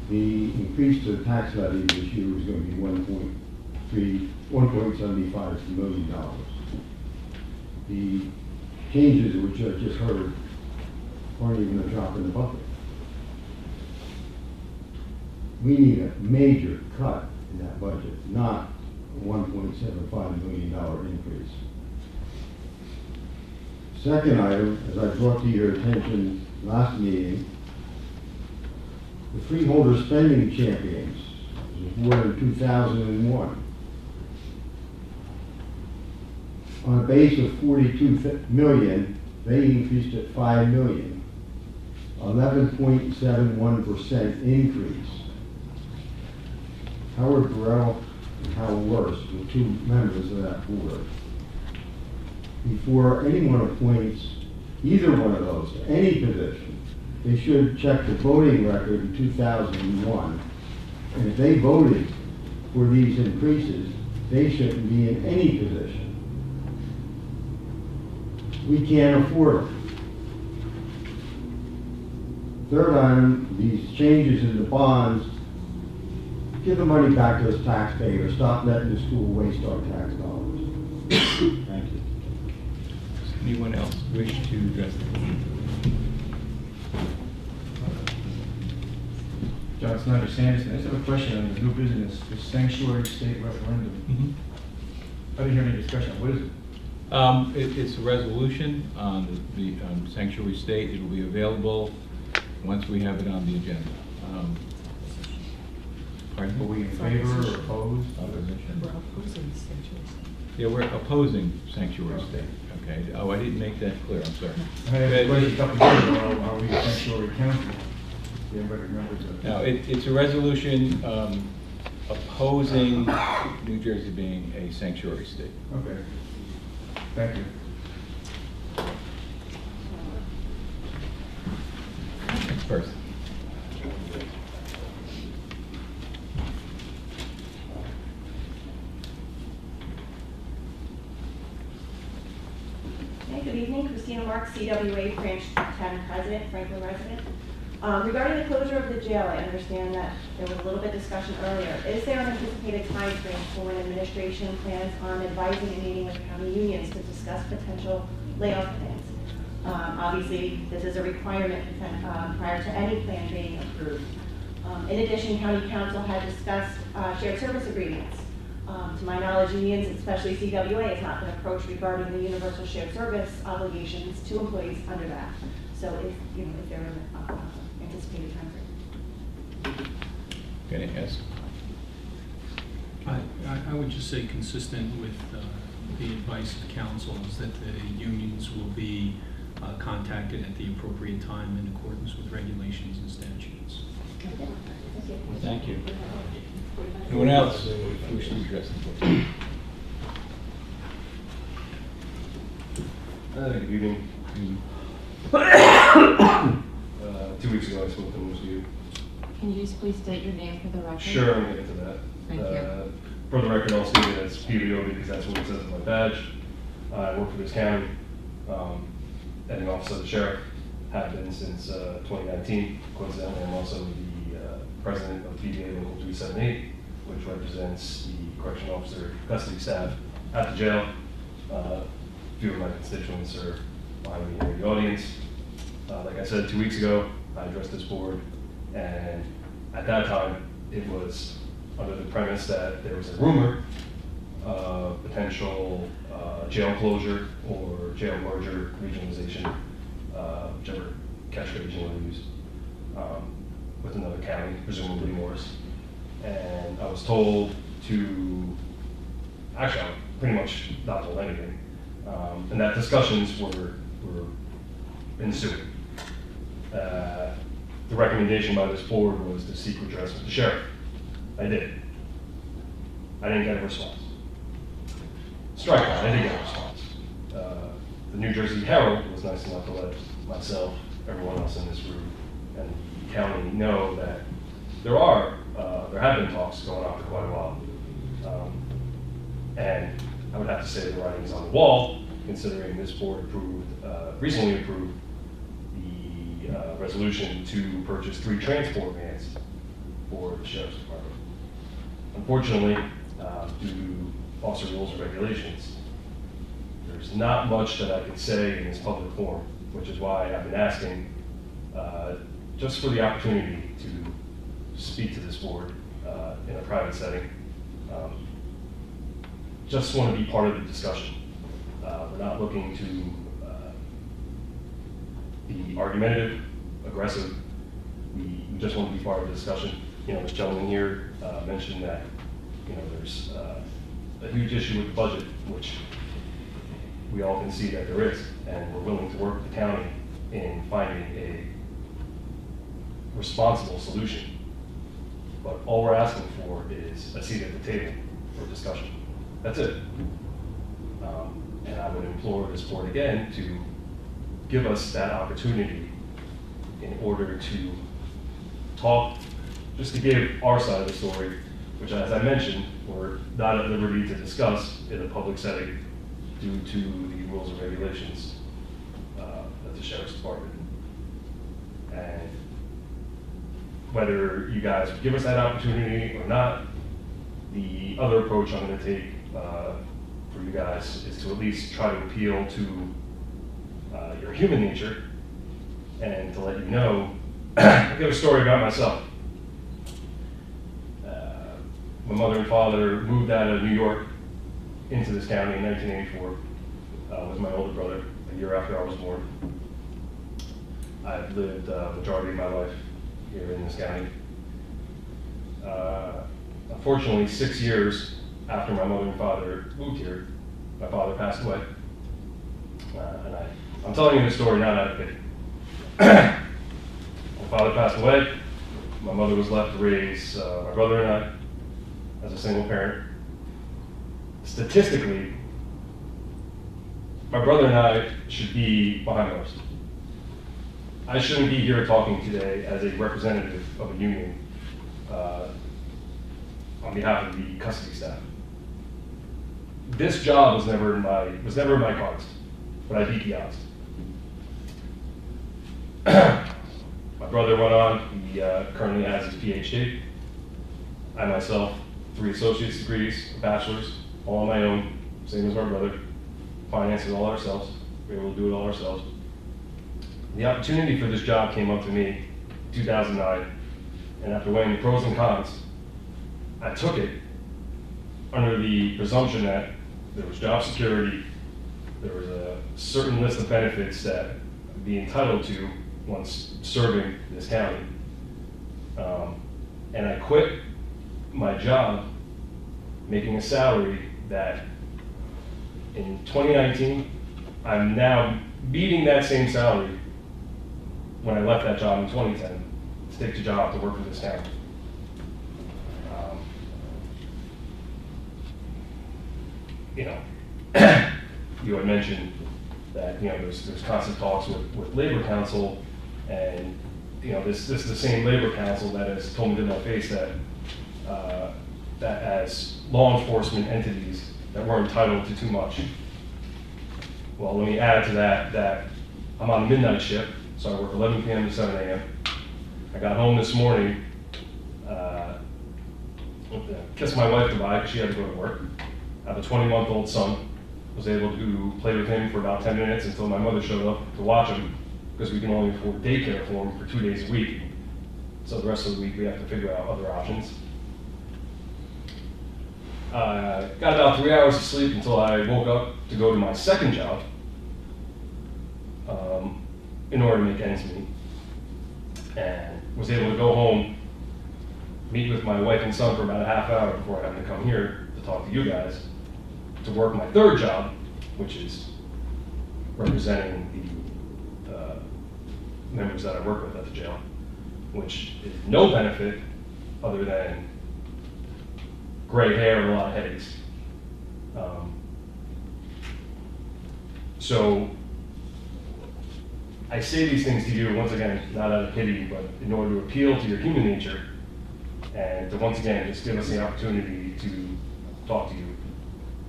the increase to the tax levy this year was going to be $1.75 million. The changes which I just heard aren't even a drop in the bucket. We need a major cut in that budget, not a $1.75 million increase. Second item, as I brought to your attention last meeting, the Freeholders Spending Champions was awarded in 2001. On a base of 42 million, they increased it 5 million, 11.71% increase. Howard Burrell and Howard Worse were 2 members of that board. Before anyone appoints either one of those to any position, they should check the voting record in 2001. And if they voted for these increases, they shouldn't be in any position. We can't afford them. Third item, these changes in the bonds, give the money back to us taxpayers, stop letting the school waste our tax dollars. Thank you. Does anyone else wish to address the board? John Snyder, Sanderson. I just have a question on the new business, the sanctuary state referendum. I didn't hear any discussion. What is it? It's a resolution on the sanctuary state. It will be available once we have it on the agenda. Pardon? Are we in favor or opposed? Opposition. We're opposing sanctuary state. Yeah, we're opposing sanctuary state, okay? Oh, I didn't make that clear, I'm sorry. I had a question a couple of years ago, are we a sanctuary county? Yeah, everybody remembers that. Now, it's a resolution opposing New Jersey being a sanctuary state. Okay. Thank you. Next person. Hey, good evening, Christina Marks, CWA Branch 10 President, Franklin resident. Regarding the closure of the jail, I understand that there was a little bit of discussion earlier. Is there an anticipated timeframe for when administration plans on advising and meeting with county unions to discuss potential layoff plans? Obviously, this is a requirement prior to any plan being approved. In addition, County Council had discussed shared service agreements. To my knowledge, unions, especially CWA, has not been approached regarding the universal shared service obligations to employees under that. So if there are anticipated timeframe. Can I ask? I would just say consistent with the advice of council is that the unions will be contacted at the appropriate time in accordance with regulations and statutes. Thank you. Anyone else wish to address the board? Good evening. 2 weeks ago I spoke to most of you. Can you just please state your name for the record? Sure, I'm going to get to that. Thank you. For the record, I'll state it as PBO because that's what it says on my badge. I work for this county, at an office of the sheriff, have been since 2019. Coincidentally, I'm also the president of PBA Local 378, which represents the correction officer custody staff at the jail. A few of my constituents are behind me here in the audience. Like I said, 2 weeks ago, I addressed this board, and at that time, it was under the premise that there was a rumor of potential jail closure or jail merger, regionalization, whichever catchphrase you want to use, with another county, presumably Morris. And I was told to, actually, I pretty much not told anything, and that discussions were ensuing. The recommendation by this board was to seek redress with the sheriff. I did. I didn't get a response. Strike that, I did get a response. The New Jersey Herald was nice enough to let myself, everyone else in this room, and the county know that there have been talks going on for quite a while. And I would have to say the writing is on the wall, considering this board recently approved the resolution to purchase 3 transport vans for the sheriff's department. Unfortunately, due to officer rules and regulations, there's not much that I could say in this public forum, which is why I've been asking just for the opportunity to speak to this board in a private setting. Just want to be part of the discussion. We're not looking to be argumentative, aggressive. We just want to be part of the discussion. This gentleman here mentioned that there's a huge issue with the budget, which we all can see that there is, and we're willing to work with the county in finding a responsible solution. But all we're asking for is a seat at the table for discussion. That's it. And I would implore this board again to give us that opportunity in order to talk, just to give our side of the story, which, as I mentioned, we're not at liberty to discuss in a public setting due to the rules and regulations the sheriff's department. And whether you guys would give us that opportunity or not, the other approach I'm going to take for you guys is to at least try to appeal to your human nature and to let you know, I'll give a story about myself. My mother and father moved out of New York into this county in 1984 with my older brother, a year after I was born. I've lived the majority of my life here in this county. Unfortunately, 6 years after my mother and father moved here, my father passed away. And I'm telling you this story not out of pity. My father passed away. My mother was left to raise my brother and I as a single parent. Statistically, my brother and I should be behind bars. I shouldn't be here talking today as a representative of a union on behalf of the custody staff. This job was never in my cards, but I beat the odds. My brother went on, he currently has his PhD. I myself, 3 associate's degrees, a bachelor's, all on my own, same as my brother. Finances all ourselves, we were able to do it all ourselves. The opportunity for this job came up to me in 2009, and after weighing the pros and cons, I took it under the presumption that there was job security, there was a certain list of benefits that I'd be entitled to once serving this county. And I quit my job making a salary that in 2019, I'm now beating that same salary when I left that job in 2010 to take the job to work for this county. You know, you had mentioned that, you know, there's constant talks with Labor Council, and, you know, this is the same Labor Council that has told me to my face that that as law enforcement entities that we're entitled to too much. Well, let me add to that I'm on a midnight shift, so I work 11 p.m. to 7 a.m. I got home this morning, kissed my wife goodbye because she had to go to work. I have a 20-month-old son. Was able to play with him for about 10 minutes until my mother showed up to watch him, because we can only afford daycare for him for 2 days a week. So the rest of the week we have to figure out other options. Got about 3 hours of sleep until I woke up to go to my second job in order to make ends meet. And was able to go home, meet with my wife and son for about a half hour before having to come here to talk to you guys, to work my third job, which is representing the members that I work with at the jail, which is no benefit other than gray hair and a lot of headaches. So I say these things to you, once again, not out of pity, but in order to appeal to your human nature, and to once again just give us the opportunity to talk to you,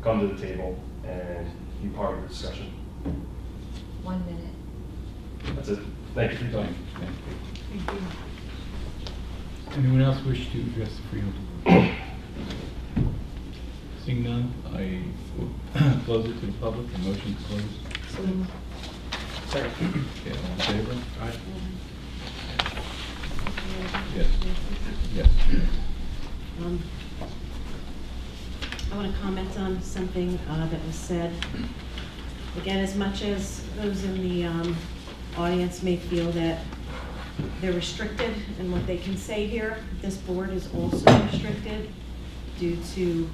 come to the table, and be part of the discussion. 1 minute. That's it. Thank you for your time. Anyone else wish to address the Freeholders? Seeing none, I will close it to the public. A motion to close. Second. Okay, all in favor? Aye. Yes. Yes. I want to comment on something that was said. Again, as much as those in the audience may feel that they're restricted in what they can say here, this board is also restricted due to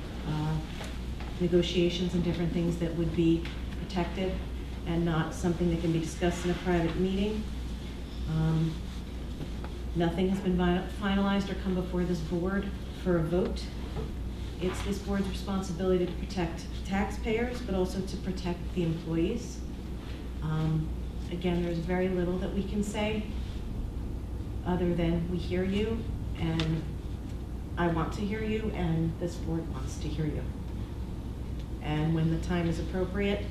negotiations and different things that would be protected and not something that can be discussed in a private meeting. Nothing has been finalized or come before this board for a vote. It's this board's responsibility to protect taxpayers, but also to protect the employees. Again, there's very little that we can say other than we hear you, and I want to hear you, and this board wants to hear you. And when the time is appropriate,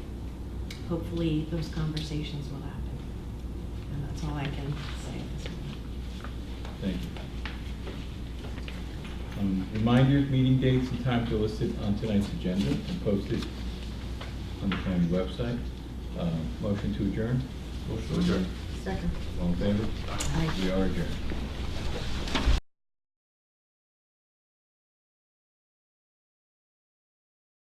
hopefully those conversations will happen. That's all I can say at this point. Thank you. Reminders, meeting dates and times are listed on tonight's agenda and posted on the county website. Motion to adjourn? Motion to adjourn. Second. All in favor? Aye. We are adjourned.